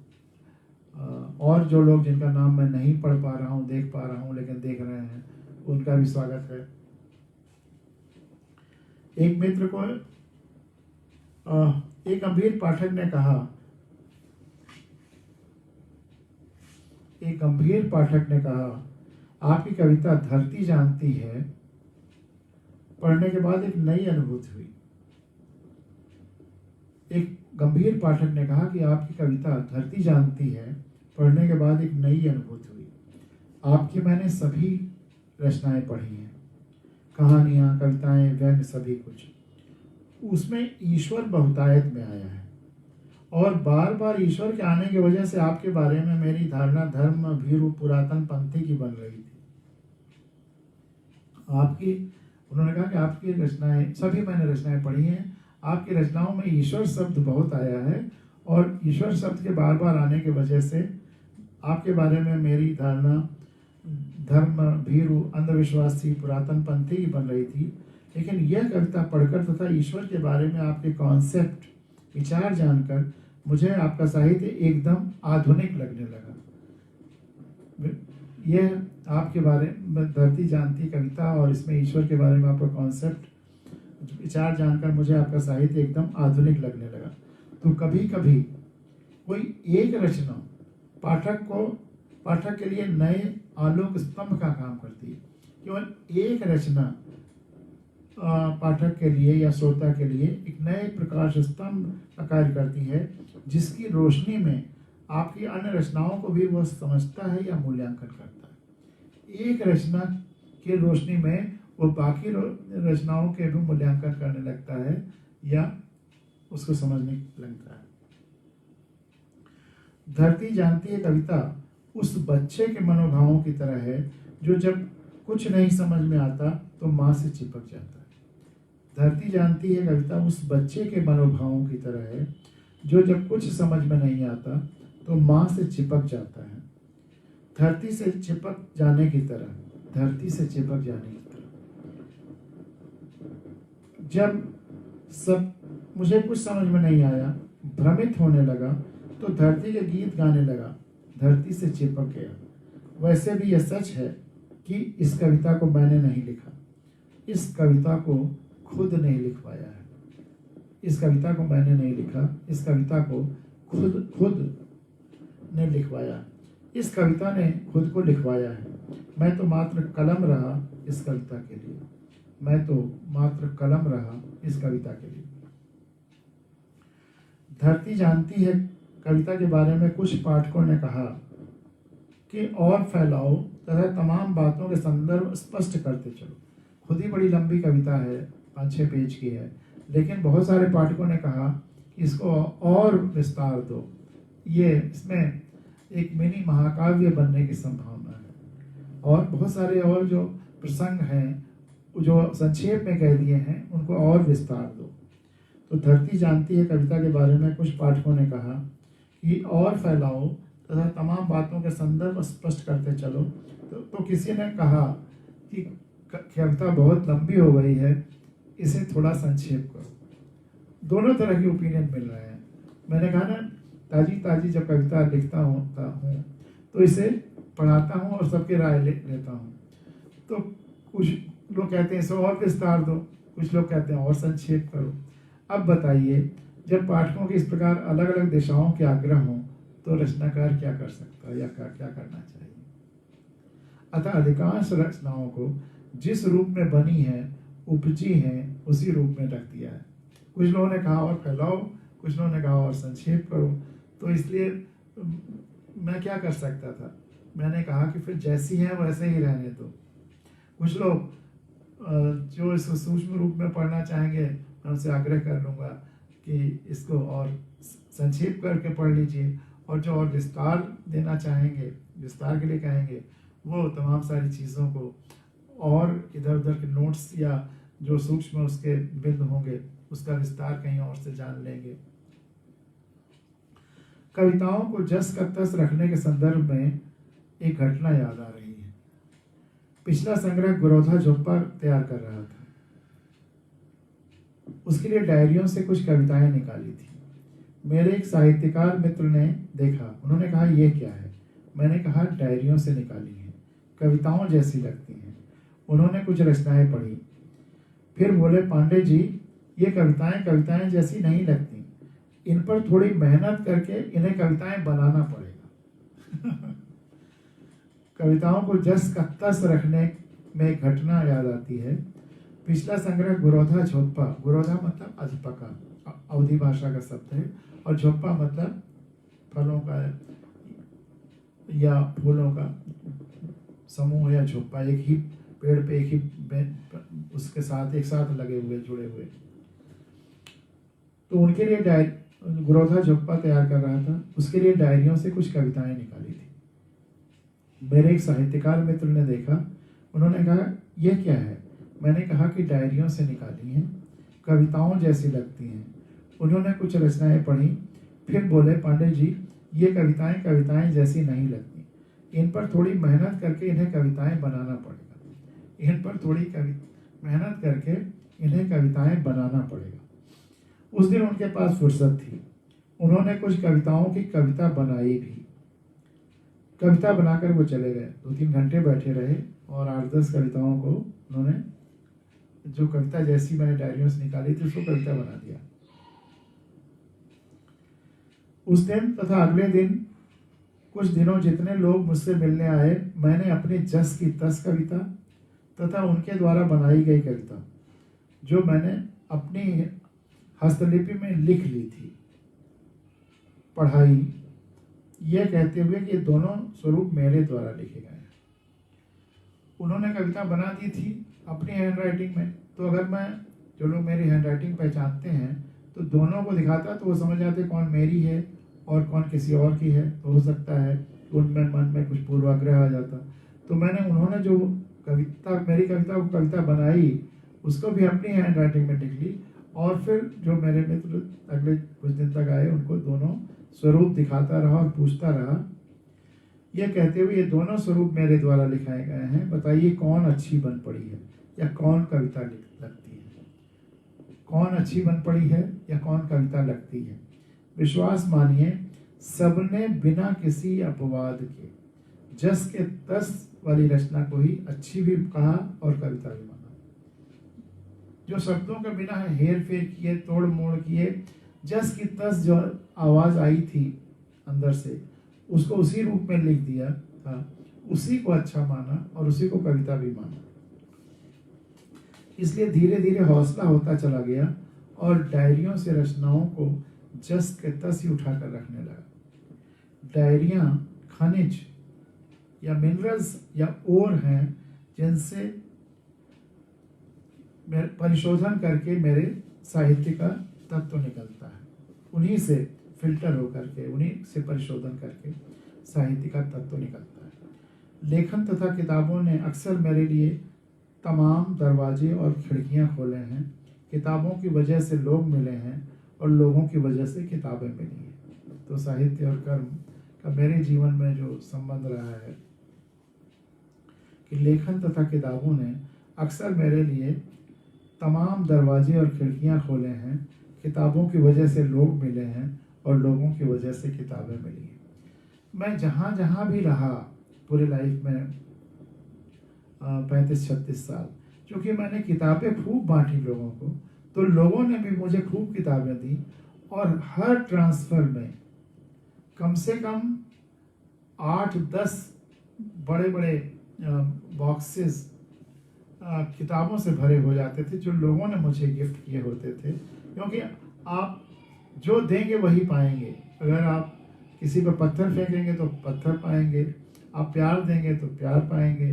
[SPEAKER 1] और जो लोग जिनका नाम मैं नहीं पढ़ पा रहा हूँ, देख पा रहा हूँ लेकिन देख रहे हैं, उनका भी स्वागत है। एक मित्र को एक गंभीर पाठक ने कहा, आपकी कविता धरती जानती है पढ़ने के बाद एक नई अनुभूति हुई। एक गंभीर पाठक ने कहा कि आपकी कविता धरती जानती है पढ़ने के बाद एक नई अनुभूति हुई। आपकी मैंने सभी रचनाएं पढ़ी हैं, कहानियां, कविताएं, व्यंग्य, सभी कुछ। उसमें ईश्वर बहुतायत में आया है, और बार बार ईश्वर के आने की वजह से आपके बारे में मेरी धारणा धर्म भीरु पुरातन पंथी की बन रही थी। उन्होंने कहा कि आपकी रचनाएं, सभी मैंने रचनाएं पढ़ी हैं, आपकी रचनाओं में ईश्वर शब्द बहुत आया है, और ईश्वर शब्द के बार बार आने की वजह से आपके बारे में मेरी धारणा धर्म भीरु अंधविश्वासी पुरातन पंथी की बन रही थी। लेकिन यह कविता पढ़कर तथा ईश्वर के बारे में आपके कॉन्सेप्ट, विचार जानकर मुझे आपका साहित्य एकदम आधुनिक लगने लगा। यह आपके बारे में धरती जानती कविता और इसमें ईश्वर के बारे में आपका कॉन्सेप्ट, विचार जानकर मुझे आपका साहित्य एकदम आधुनिक लगने लगा। तो कभी कभी कोई एक रचना पाठक के लिए नए आलोक स्तंभ का काम करती है। केवल एक रचना पाठक के लिए या श्रोता के लिए एक नए प्रकाश स्तंभ का कार्य करती है, जिसकी रोशनी में आपकी अन्य रचनाओं को भी वह समझता है या मूल्यांकन करता है। एक रचना की रोशनी में वो बाकी रचनाओं के भी मूल्यांकन करने लगता है या उसको समझने लगता है। धरती जानती है कविता उस बच्चे के मनोभावों की तरह है जो जब कुछ नहीं समझ में आता तो माँ से चिपक जाता है। धरती जानती है कविता उस बच्चे के मनोभावों की तरह है जो जब कुछ समझ में नहीं आता तो माँ से चिपक जाता है। धरती से चिपक जाने की तरह, धरती से चिपक जाने की तरह। जब सब मुझे कुछ समझ में नहीं आया, भ्रमित होने लगा, तो धरती के गीत गाने लगा, धरती से चिपक गया। वैसे भी यह सच है कि इस कविता को मैंने नहीं लिखा, इस कविता को खुद नहीं लिखवाया है। इस कविता को मैंने नहीं लिखा, इस कविता को खुद ने लिखवाया। इस कविता ने खुद को लिखवाया है। मैं तो मात्र कलम रहा इस कविता के लिए, मैं तो मात्र कलम रहा इस कविता के लिए। धरती जानती है कविता के बारे में कुछ पाठकों ने कहा कि और फैलाओ तथा तमाम बातों के संदर्भ स्पष्ट करते चलो। खुद ही बड़ी लंबी कविता है, 5-6 पेज की है, लेकिन बहुत सारे पाठकों ने कहा कि इसको और विस्तार दो, ये इसमें एक मिनी महाकाव्य बनने की संभावना है। और बहुत सारे और जो प्रसंग हैं जो संक्षेप में कह दिए हैं उनको और विस्तार दो। तो धरती जानती है कविता के बारे में कुछ पाठकों ने कहा कि और फैलाओ तथा तमाम बातों के संदर्भ स्पष्ट करते चलो। तो किसी ने कहा कि कविता बहुत लंबी हो गई है, इसे थोड़ा संक्षेप करो। दोनों तरह की ओपिनियन मिल रहे हैं। मैंने कहा ना, ताजी जब कविता लिखता हूँ तो इसे पढ़ाता हूँ और सबके राय लेता हूँ। तो कुछ लोग कहते हैं इसे और विस्तार दो, कुछ लोग कहते हैं और संक्षेप करो। अब बताइए, जब पाठकों की इस प्रकार अलग अलग दिशाओं के आग्रह हों तो रचनाकार क्या कर सकता है या क्या करना चाहिए। अतः अधिकांश रचनाओं को जिस रूप में बनी है, उपजी हैं, उसी रूप में रख दिया है। कुछ लोगों ने कहा और फैलाओ, कुछ लोगों ने कहा और संक्षेप करो। तो इसलिए मैं क्या कर सकता था, मैंने कहा कि फिर जैसी है वैसे ही रहने दो। कुछ लोग जो इसको सूक्ष्म रूप में पढ़ना चाहेंगे, मैं उनसे आग्रह कर लूँगा कि इसको और संक्षेप करके पढ़ लीजिए, और जो और विस्तार देना चाहेंगे, विस्तार के लिए कहेंगे, वो तमाम सारी चीज़ों को और इधर उधर के नोट्स या जो सूक्ष्म उसके बिंदु होंगे उसका विस्तार कहीं और से जान लेंगे। कविताओं को जस का तस रखने के संदर्भ में एक घटना याद आ रही है। पिछला संग्रह गुरोधा झोप्पा तैयार कर रहा था। उसके लिए डायरियों से कुछ कविताएं निकाली थी। मेरे एक साहित्यकार मित्र ने देखा, उन्होंने कहा यह क्या है। मैंने कहा डायरियों से निकाली है, कविताओं जैसी लगती हैं। उन्होंने कुछ रचनाएं पढ़ी, फिर बोले पांडे जी ये कविताएं जैसी नहीं लगती, इन पर थोड़ी मेहनत करके इन्हें कविताएं बनाना पड़ेगा। कविताओं को जस का तस रखने में एक घटना याद आती है। पिछला संग्रह गुरोधा झोप्पा, गुरोधा मतलब अधपका, अवधी भाषा का शब्द है, और झोप्पा मतलब फलों का या फूलों का समूह या झोप्पा, एक ही पेड़ पे एक ही उसके साथ एक साथ लगे हुए जुड़े हुए। तो उनके लिए गुरोधा झोप्पा तैयार कर रहा था, उसके लिए डायरियों से कुछ कविताएं निकाली थी। मेरे एक साहित्यकार मित्र ने देखा, उन्होंने कहा यह क्या है। मैंने कहा कि डायरियों से निकाली हैं, कविताओं जैसी लगती हैं। उन्होंने कुछ रचनाएं पढ़ी, फिर बोले पांडे जी ये कविताएं जैसी नहीं लगती, इन पर थोड़ी मेहनत करके इन्हें कविताएं बनाना पड़ेगा। इन पर थोड़ी मेहनत करके इन्हें कविताएं बनाना पड़ेगा। उस दिन उनके पास फुर्सत थी, उन्होंने कुछ कविताओं की कविता बनाई भी। कविता बनाकर वो चले गए, 2-3 घंटे बैठे रहे और 8-10 कविताओं को उन्होंने, जो कविता जैसी मैंने डायरियों से निकाली थी उसको कविता बना दिया। उस दिन तथा अगले दिन कुछ दिनों जितने लोग मुझसे मिलने आए, मैंने अपनी जस की तस कविता तथा उनके द्वारा बनाई गई कविता जो मैंने अपनी हस्तलिपि में लिख ली थी, पढ़ाई, यह कहते हुए कि ये दोनों स्वरूप मेरे द्वारा लिखे गए हैं। उन्होंने कविता बना दी थी अपनी हैंड राइटिंग में, तो अगर मैं, जो लोग मेरी हैंड राइटिंग पहचानते हैं, तो दोनों को दिखाता तो वो समझ जाते कौन मेरी है और कौन किसी और की है। तो हो सकता है उनमें मन में कुछ पूर्वाग्रह आ जाता। तो मैंने, उन्होंने जो कविता, मेरी कविता को कविता बनाई, उसको भी अपनी हैंड राइटिंग में लिख ली, और फिर जो मेरे मित्र अगले कुछ दिन तक आए, उनको दोनों स्वरूप दिखाता रहा और पूछता रहा, यह कहते हुए ये दोनों स्वरूप मेरे द्वारा लिखाए गए हैं, बताइए कौन अच्छी बन पड़ी है या कौन कविता लगती है, कौन अच्छी बन पड़ी है या कौन कविता लगती है। विश्वास मानिए, सबने बिना किसी अपवाद के जस के तस वाली रचना को ही अच्छी भी कहा और कविता भी माना। जो शब्दों के बिना हेर फेर किए, तोड़ मोड़ किए, जस की तस जो आवाज आई थी अंदर से, उसको उसी रूप में लिख दिया था, उसी को अच्छा माना और उसी को कविता भी माना। इसलिए धीरे धीरे हौसला होता चला गया और डायरियों से रचनाओं को जस के तस ही उठाकर रखने लगा। डायरियां खनिज या मिनरल्स या ओर हैं, जिनसे परिशोधन करके मेरे साहित्य का तत्व निकलता है। उन्हीं से फिल्टर होकर के, उन्हीं से परिशोधन करके साहित्य का तत्व निकलता है। लेखन तथा किताबों ने अक्सर मेरे लिए तमाम दरवाजे और खिड़कियां खोले हैं। किताबों की वजह से लोग मिले हैं और लोगों की वजह से किताबें मिली हैं। तो साहित्य और कर्म का मेरे जीवन में जो संबंध रहा है कि लेखन तथा किताबों ने अक्सर मेरे लिए तमाम दरवाजे और खिड़कियां खोले हैं। किताबों की वजह से लोग मिले हैं और लोगों की वजह से किताबें मिली हैं। मैं जहाँ जहाँ भी रहा पूरी लाइफ में 35-36 साल, क्योंकि मैंने किताबें खूब बांटी लोगों को, तो लोगों ने भी मुझे खूब किताबें दी, और हर ट्रांसफ़र में कम से कम 8-10 बड़े बड़े बॉक्सेस किताबों से भरे हो जाते थे, जो लोगों ने मुझे गिफ्ट किए होते थे। क्योंकि आप जो देंगे वही पाएंगे। अगर आप किसी पर पत्थर फेंकेंगे तो पत्थर पाएंगे, आप प्यार देंगे तो प्यार पाएंगे,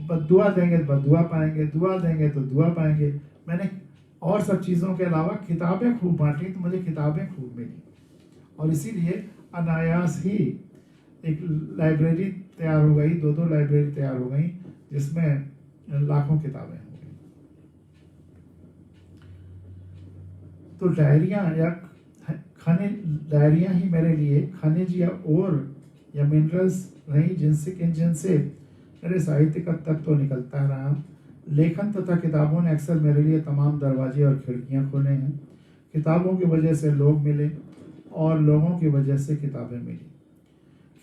[SPEAKER 1] बद्दुआ देंगे तो बद्दुआ पाएंगे, दुआ देंगे तो दुआ पाएंगे। मैंने और सब चीज़ों के अलावा किताबें खूब बांटी, तो मुझे किताबें खूब मिली, और इसीलिए अनायास ही एक लाइब्रेरी तैयार हो गई, 2-2 लाइब्रेरी तैयार हो गई, जिसमें लाखों किताबें हो गई। तो डायरियां ही मेरे लिए खनिज या ओर या मिनरल्स रही, जिनसे मेरे साहित्य का तत्व निकलता रहा। लेखन तथा किताबों ने अक्सर मेरे लिए तमाम दरवाजे और खिड़कियां खोले हैं। किताबों की वजह से लोग मिले और लोगों की वजह से किताबें मिली।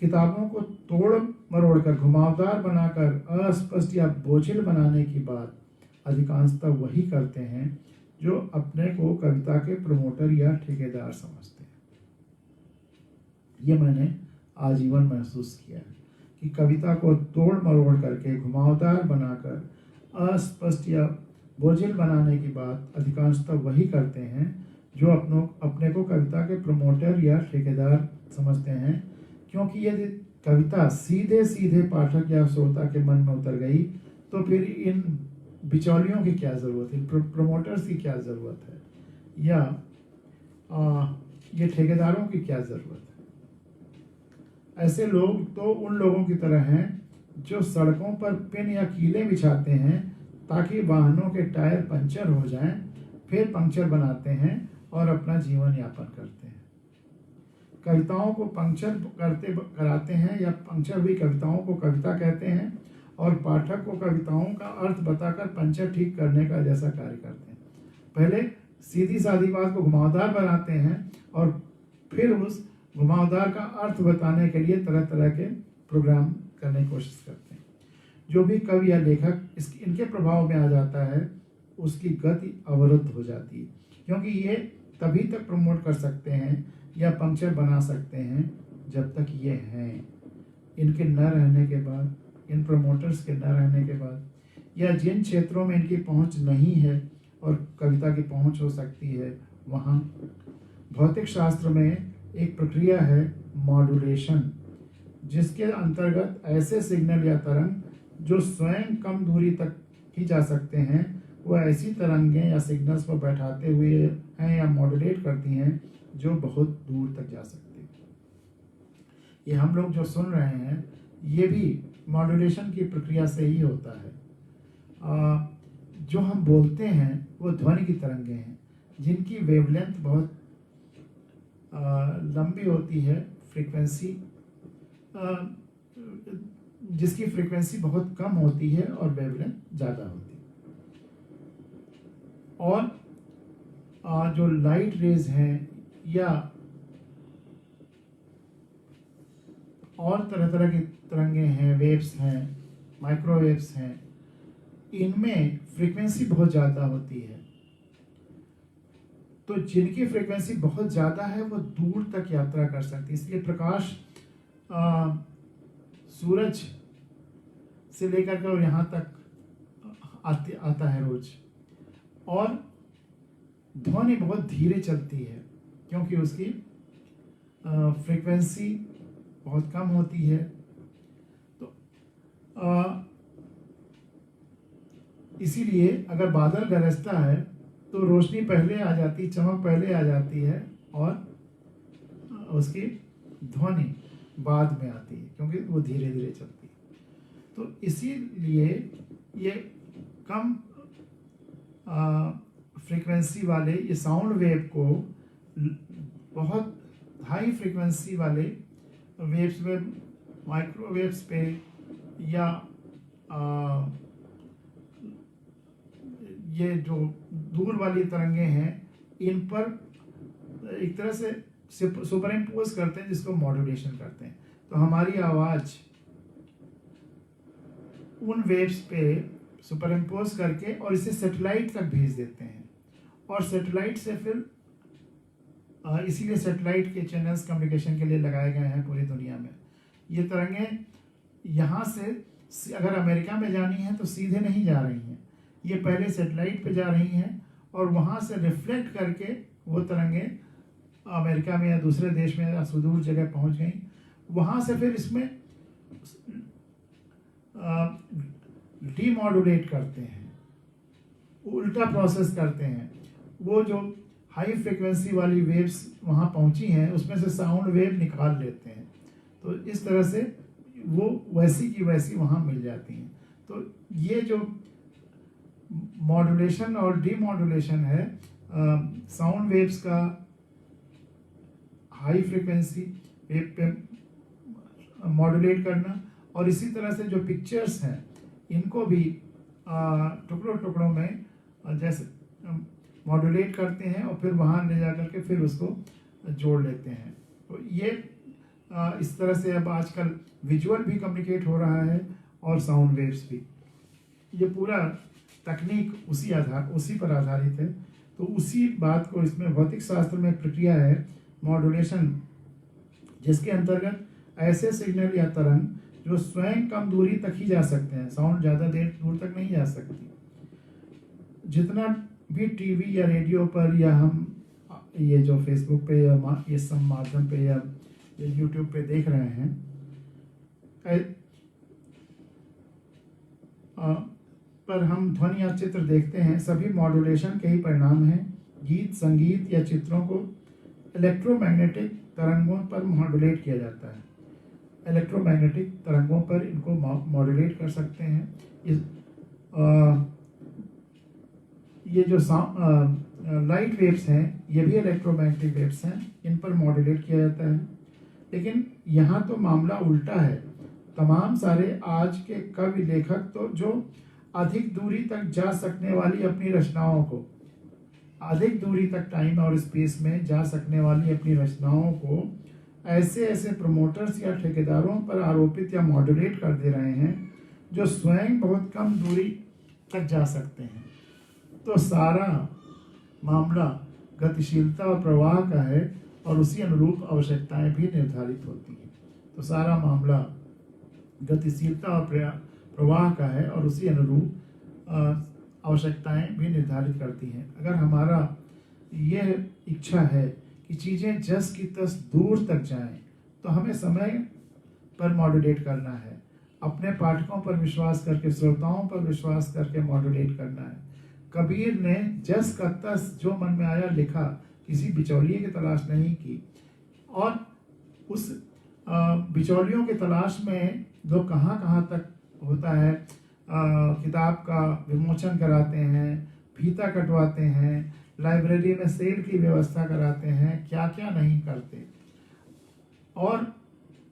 [SPEAKER 1] किताबों को तोड़ मरोड़ कर, घुमावदार बनाकर, अस्पष्ट या बोझिल बनाने की बात अधिकांशतः वही करते हैं जो अपने को कविता के प्रमोटर या ठेकेदार समझते हैं। ये मैंने आजीवन महसूस किया है कि कविता को तोड़ मरोड़ करके, घुमावदार बनाकर, अस्पष्ट या बोझिल बनाने की बात अधिकांशतः वही करते हैं जो अपने को कविता के प्रमोटर या ठेकेदार समझते हैं। क्योंकि यदि कविता सीधे सीधे पाठक या श्रोता के मन में उतर गई, तो फिर इन बिचौलियों की क्या ज़रूरत है, प्रमोटर्स की क्या ज़रूरत है, या ये ठेकेदारों की क्या ज़रूरत है। ऐसे लोग तो उन लोगों की तरह हैं जो सड़कों पर पिन या कीले बिछाते हैं ताकि वाहनों के टायर पंचर हो जाएं, फिर पंक्चर बनाते हैं और अपना जीवन यापन करते हैं। कविताओं को पंक्चर कराते हैं या पंक्चर हुई कविताओं को कविता कहते हैं, और पाठक को कविताओं का अर्थ बताकर पंचर ठीक करने का जैसा कार्य करते हैं। पहले सीधी सादी बात को घुमावदार बनाते हैं और फिर उस घुमावदार का अर्थ बताने के लिए तरह तरह के प्रोग्राम करने की कोशिश करते हैं। जो भी कवि या लेखक इनके प्रभाव में आ जाता है, उसकी गति अवरुद्ध हो जाती है, क्योंकि ये तभी तक प्रमोट कर सकते हैं या पंक्चर बना सकते हैं जब तक ये हैं। इनके न रहने के बाद, इन प्रमोटर्स के न रहने के बाद या जिन क्षेत्रों में इनकी पहुंच नहीं है और कविता की पहुंच हो सकती है वहाँ। भौतिक शास्त्र में एक प्रक्रिया है मॉड्यूलेशन, जिसके अंतर्गत ऐसे सिग्नल या तरंग जो स्वयं कम दूरी तक ही जा सकते हैं, वह ऐसी तरंगें या सिग्नल्स को बैठाते हुए हैं या मॉड्यूलेट करती हैं जो बहुत दूर तक जा सकती हैं। ये हम लोग जो सुन रहे हैं ये भी मॉड्यूलेशन की प्रक्रिया से ही होता है। जो हम बोलते हैं वो ध्वनि की तरंगें हैं जिनकी वेवलेंथ बहुत लंबी होती है, फ्रीक्वेंसी जिसकी फ्रीक्वेंसी बहुत कम होती है और वेवलेंथ ज़्यादा होती है। और जो लाइट रेज हैं या और तरह तरह की तरंगे हैं, वेव्स हैं, माइक्रोवेव्स हैं, इनमें फ्रीक्वेंसी बहुत ज़्यादा होती है। तो जिनकी फ्रीक्वेंसी बहुत ज़्यादा है वो दूर तक यात्रा कर सकती है। इसलिए प्रकाश सूरज से लेकर के यहाँ तक आता है रोज। और ध्वनि बहुत धीरे चलती है क्योंकि उसकी फ्रीक्वेंसी बहुत कम होती है। तो इसीलिए अगर बादल गरजता है तो रोशनी पहले आ जाती, चमक पहले आ जाती है और उसकी ध्वनि बाद में आती है क्योंकि वो धीरे धीरे चलती है। तो इसीलिए ये कम फ्रीक्वेंसी वाले ये साउंड वेव को बहुत हाई फ्रीक्वेंसी वाले वेव्स में, माइक्रोवेव्स पे या ये जो दूर वाली तरंगे हैं इन पर एक तरह से सुपर इम्पोज करते हैं, जिसको मॉड्यूलेशन करते हैं। तो हमारी आवाज़ उन वेव्स पे सुपर इम्पोज करके और इसे सैटेलाइट तक भेज देते हैं और सैटेलाइट से फिर इसीलिए सैटेलाइट के चैनल्स कम्युनिकेशन के लिए लगाए गए हैं पूरी दुनिया में। ये तरंगें यहाँ से अगर अमेरिका में जानी है तो सीधे नहीं जा रही हैं, ये पहले सैटेलाइट पे जा रही हैं और वहाँ से रिफ्लेक्ट करके वो तरंगें अमेरिका में या दूसरे देश में या सुदूर जगह पहुँच गई। वहाँ से फिर इसमें डीमॉड्यूलेट करते हैं, उल्टा प्रोसेस करते हैं। वो जो हाई फ्रिक्वेंसी वाली वेव्स वहाँ पहुँची हैं उसमें से साउंड वेव निकाल लेते हैं। तो इस तरह से वो वैसी की वैसी वहाँ मिल जाती हैं। तो ये जो मॉड्यूलेशन और डीमॉड्यूलेशन है, साउंड वेव्स का हाई फ्रिक्वेंसी वेव पे मॉड्यूलेट करना, और इसी तरह से जो पिक्चर्स हैं इनको भी टुकड़ों टुकड़ों में जैसे मॉड्यूलेट करते हैं और फिर वहाँ ले जा करके फिर उसको जोड़ लेते हैं। तो ये इस तरह से अब आजकल विजुअल भी कम्युनिकेट हो रहा है और साउंड वेव्स भी। ये पूरा तकनीक उसी पर आधारित है। तो उसी बात को इसमें भौतिक शास्त्र में प्रक्रिया है मॉड्यूलेशन, जिसके अंतर्गत ऐसे सिग्नल या तरंग जो स्वयं कम दूरी तक ही जा सकते हैं, साउंड ज़्यादा देर दूर तक नहीं जा सकती। जितना भी टीवी या रेडियो पर या हम ये जो फेसबुक पे या ये सब माध्यम पे या यूट्यूब पे देख रहे हैं, पर हम ध्वनि या चित्र देखते हैं, सभी मॉड्यूलेशन के ही परिणाम हैं। गीत, संगीत या चित्रों को इलेक्ट्रोमैग्नेटिक तरंगों पर मॉड्यूलेट किया जाता है। इलेक्ट्रोमैग्नेटिक तरंगों पर इनको मॉड्यूलेट कर सकते हैं। ये जो लाइट वेव्स हैं ये भी इलेक्ट्रोमैग्नेटिक वेव्स हैं, इन पर मॉड्यूलेट किया जाता है। लेकिन यहाँ तो मामला उल्टा है। तमाम सारे आज के कवि लेखक तो जो अधिक दूरी तक जा सकने वाली अपनी रचनाओं को, अधिक दूरी तक टाइम और स्पेस में जा सकने वाली अपनी रचनाओं को ऐसे ऐसे प्रमोटर्स या ठेकेदारों पर आरोपित या मॉड्यूलेट कर दे रहे हैं जो स्वयं बहुत कम दूरी तक जा सकते हैं। तो सारा मामला गतिशीलता और प्रवाह का है और उसी अनुरूप आवश्यकताएं भी निर्धारित होती हैं। तो सारा मामला गतिशीलता और प्रवाह का है और उसी अनुरूप आवश्यकताएं भी निर्धारित करती हैं। अगर हमारा यह इच्छा है कि चीज़ें जस की तस दूर तक जाएं, तो हमें समय पर मॉड्यूलेट करना है, अपने पाठकों पर विश्वास करके, श्रोताओं पर विश्वास करके मॉड्यूलेट करना है। कबीर ने जस का तस जो मन में आया लिखा, किसी बिचौलिए की तलाश नहीं की। और उस बिचौलियों की तलाश में लोग कहाँ कहाँ तक होता है, किताब का विमोचन कराते हैं, फीता कटवाते हैं, लाइब्रेरी में सेल की व्यवस्था कराते हैं, क्या क्या नहीं करते। और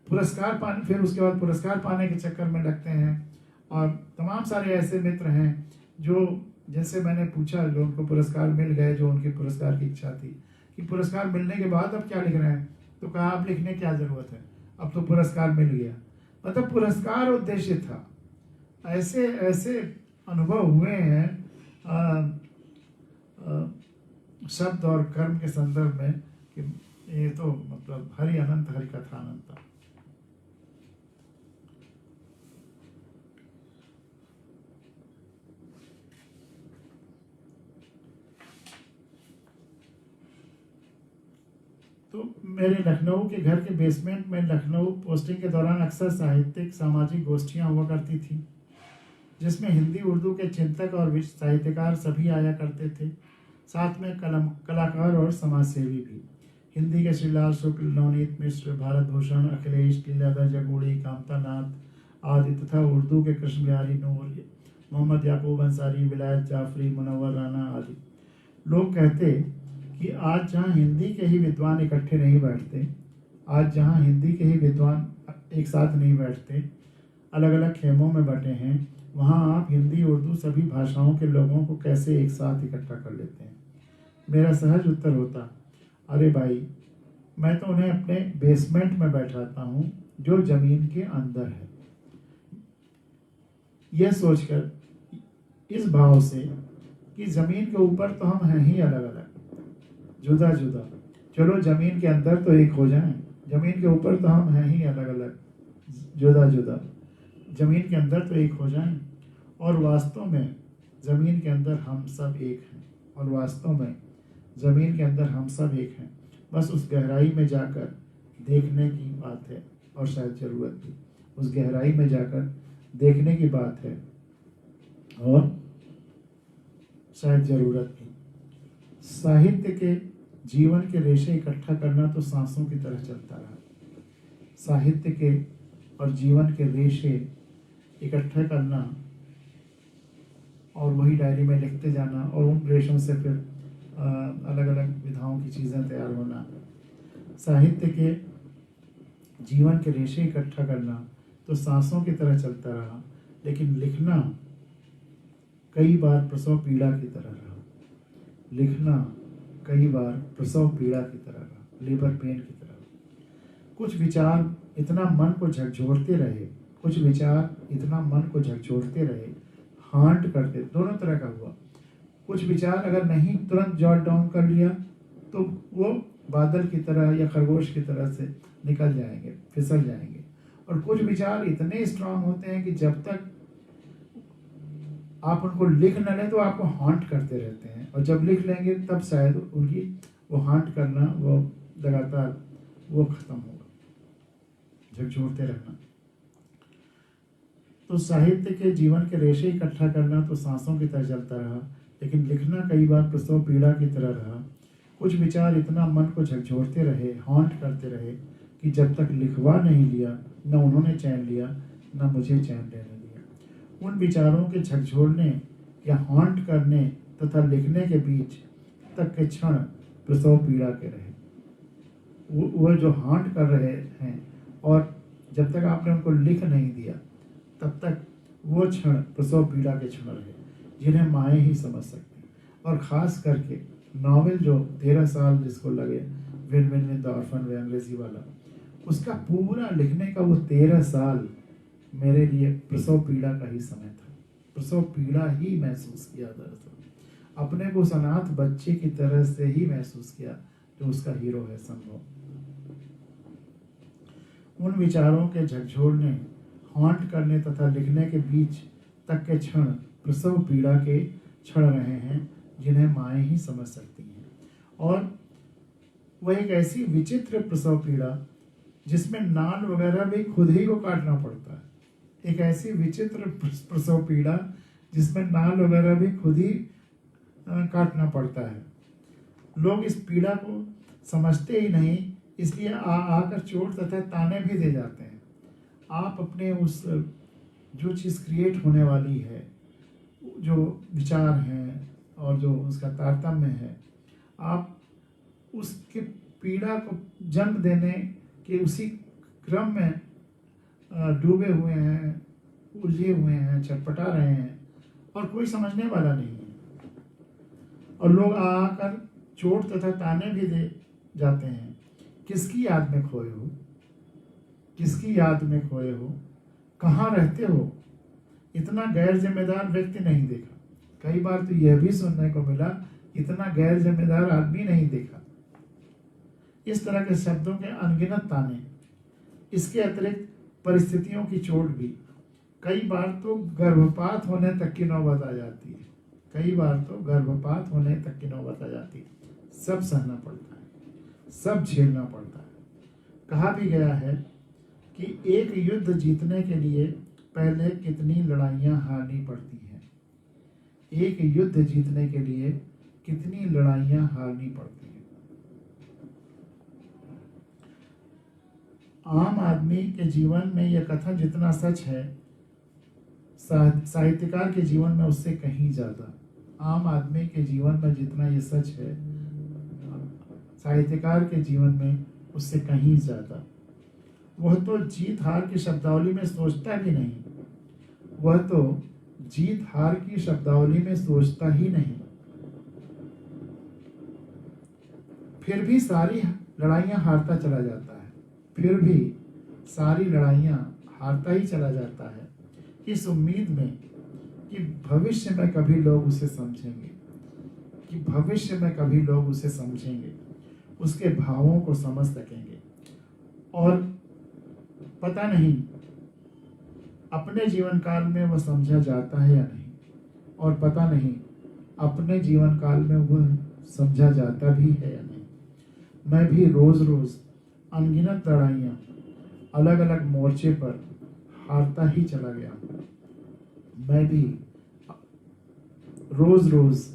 [SPEAKER 1] पुरस्कार पाने, फिर उसके बाद पुरस्कार पाने के चक्कर में लगते हैं। और तमाम सारे ऐसे मित्र हैं जो, जैसे मैंने पूछा, जो उनको पुरस्कार मिल गए, जो उनकी पुरस्कार की इच्छा थी कि पुरस्कार मिलने के बाद अब क्या लिख रहे हैं, तो कहा अब लिखने की क्या जरूरत है, अब तो पुरस्कार मिल गया। मतलब पुरस्कार उद्देश्य था। ऐसे ऐसे अनुभव हुए हैं शब्द और कर्म के संदर्भ में कि ये तो मतलब हरि अनंत, हरि कथा अनंत। तो मेरे लखनऊ के घर के बेसमेंट में लखनऊ पोस्टिंग के दौरान अक्सर साहित्यिक सामाजिक गोष्ठियां हुआ करती थी, जिसमें हिंदी उर्दू के चिंतक और साहित्यकार सभी आया करते थे, साथ में कलाकार और समाजसेवी भी। हिंदी के श्रीलाल शुक्ल, नवनीत मिश्र, भारत भूषण, अखिलेश, लीलाधर जगूड़ी, कामता नाथ आदि, तथा उर्दू के कृष्ण बिहारी नूर, मोहम्मद याकूब अंसारी, विलायत जाफरी, मुनव्वर राना आदि। लोग कहते कि आज जहाँ हिंदी के ही विद्वान इकट्ठे नहीं बैठते, आज जहाँ हिंदी के ही विद्वान एक साथ नहीं बैठते, अलग अलग खेमों में बटे हैं, वहाँ आप हिंदी उर्दू सभी भाषाओं के लोगों को कैसे एक साथ इकट्ठा कर लेते हैं। मेरा सहज उत्तर होता, अरे भाई, मैं तो उन्हें अपने बेसमेंट में बैठाता हूँ जो जमीन के अंदर है। यह सोचकर, इस भाव से कि जमीन के ऊपर तो हम हैं ही अलग अलग, जुदा जुदा, चलो जमीन के अंदर तो एक हो जाएं। जमीन के ऊपर तो हम हैं ही अलग अलग, जुदा जुदा, जमीन के अंदर तो एक हो जाएं। और वास्तव में जमीन के अंदर हम सब एक हैं, और वास्तव में जमीन के अंदर हम सब एक हैं। बस उस गहराई में जाकर देखने की बात है, और शायद जरूरत भी उस गहराई में जाकर देखने की बात है, और शायद जरूरत भी। साहित्य के जीवन के रेशे इकट्ठा करना तो सांसों की तरह चलता रहा। साहित्य के और जीवन के रेशे इकट्ठा करना और वही डायरी में लिखते जाना, और उन रेशों से फिर अलग अलग विधाओं की चीज़ें तैयार होना। साहित्य के जीवन के रेशे इकट्ठा करना तो सांसों की तरह चलता रहा, लेकिन लिखना कई बार प्रसव पीड़ा की तरह रहा। लिखना कई बार प्रसव पीड़ा की तरह रहा, लेबर पेन की तरह। कुछ विचार इतना मन को झकझोरते रहे, कुछ विचार इतना मन को झकझोरते रहे, हांट करते, दोनों तरह का हुआ। कुछ विचार अगर नहीं तुरंत जॉट डाउन कर लिया तो वो बादल की तरह या खरगोश की तरह से निकल जाएंगे, फिसल जाएंगे। और कुछ विचार इतने स्ट्रांग होते हैं कि जब तक आप उनको लिख न लें तो आपको हांट करते रहते हैं, और जब लिख लेंगे तब शायद उनकी वो हांट करना, वो लगातार वो खत्म होगा, झकझोरते रहना। तो साहित्य के जीवन के रेशे इकट्ठा करना तो सांसों की तरह चलता रहा, लेकिन लिखना कई बार प्रसव पीड़ा की तरह रहा। कुछ विचार इतना मन को झकझोरते रहे, हॉन्ट करते रहे कि जब तक लिखवा नहीं लिया, न उन्होंने चैन लिया, न मुझे चैन लेने दिया। उन विचारों के झकझोरने या हॉन्ट करने तथा लिखने के बीच तक के क्षण प्रसव पीड़ा के रहे। वो जो हॉन्ट कर रहे हैं, और जब तक आपने उनको लिख नहीं दिया तब तक वो क्षण प्रसव पीड़ा के क्षण रहे, जिन्हें माएँ ही समझ सकती। और ख़ास करके नावल जो 13 साल जिसको लगे, win win win the orphan way, अंग्रेजी वाला, उसका पूरा लिखने का वो 13 साल मेरे लिए प्रसव पीड़ा का ही समय था। प्रसव पीड़ा ही महसूस किया, दरअसल अपने को उस अनाथ बच्चे की तरह से ही महसूस किया जो उसका हीरो है संभव। उन विचारों के झकझोरने, हॉन्ट करने तथा लिखने के बीच तक के क्षण प्रसव पीड़ा के क्षण रहे हैं जिन्हें माएँ ही समझ सकती हैं। और वह एक ऐसी विचित्र प्रसव पीड़ा जिसमें नाल वगैरह भी खुद ही को काटना पड़ता है। एक ऐसी विचित्र प्रसव पीड़ा जिसमें नाल वगैरह भी खुद ही काटना पड़ता है। लोग इस पीड़ा को समझते ही नहीं, इसलिए आकर चोट तथा ताने भी दे जाते हैं। आप अपने उस जो चीज़ क्रिएट होने वाली है, जो विचार हैं और जो उसका तारतम्य है, आप उसके पीड़ा को जन्म देने के उसी क्रम में डूबे हुए हैं, उलझे हुए हैं, छटपटा रहे हैं और कोई समझने वाला नहीं है। और लोग आकर चोट तथा ताने भी दे जाते हैं। किसकी याद में खोए हो, किसकी याद में खोए हो, कहाँ रहते हो? इतना गैर जिम्मेदार व्यक्ति नहीं देखा। कई बार तो यह भी सुनने को मिला, इतना गैर जिम्मेदार आदमी नहीं देखा। इस तरह के शब्दों के अनगिनत ताने, इसके अतिरिक्त परिस्थितियों की चोट भी। कई बार तो गर्भपात होने तक की नौबत आ जाती है, कई बार तो गर्भपात होने तक की नौबत आ जाती है। सब सहना पड़ता है, सब झेलना पड़ता है। कहा भी गया है कि एक युद्ध जीतने के लिए पहले कितनी लड़ाइयाँ हारनी पड़ती हैं। एक युद्ध जीतने के लिए कितनी लड़ाइयाँ हारनी पड़ती हैं। आम आदमी के जीवन में यह कथन जितना सच है, साहित्यकार के जीवन में उससे कहीं ज्यादा। आम आदमी के जीवन में जितना ये सच है, साहित्यकार के जीवन में उससे कहीं ज्यादा। वह तो जीत हार की शब्दावली में सोचता भी नहीं, वह तो जीत हार की शब्दावली में सोचता ही नहीं। फिर भी सारी लड़ाइयां हारता चला जाता है, फिर भी सारी लड़ाइयां हारता ही चला जाता है, इस उम्मीद में कि भविष्य में कभी लोग उसे समझेंगे, कि भविष्य में कभी लोग उसे समझेंगे, उसके भावों को समझ सकेंगे। और पता नहीं अपने जीवन काल में वह समझा जाता है या नहीं, और पता नहीं अपने जीवन काल में वह समझा जाता भी है या नहीं। मैं भी रोज रोज अनगिनत लड़ाइयाँ अलग अलग मोर्चे पर हारता ही चला गया। मैं भी रोज रोज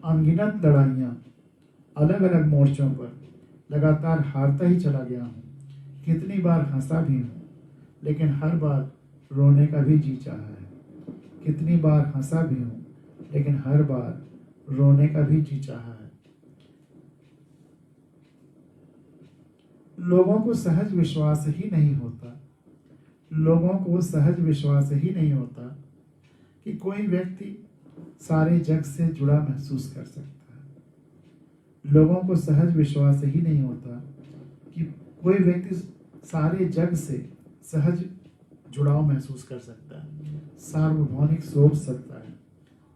[SPEAKER 1] अनगिनत लड़ाइयाँ अलग अलग मोर्चों पर लगातार हारता ही चला गया हूँ। कितनी बार हंसा भी हूँ, लेकिन हर बार रोने का भी जी चाहा है। कितनी बार हंसा भी हूँ, लेकिन हर बार रोने का भी जी चाहा है। लोगों को सहज विश्वास ही नहीं होता, लोगों को सहज विश्वास ही नहीं होता कि कोई व्यक्ति सारे जग से जुड़ा महसूस कर सकता है। लोगों को सहज विश्वास ही नहीं होता कि कोई व्यक्ति सारे जग से सहज जुड़ाव महसूस कर सकता है, सार्वभौमिक सोच सकता है,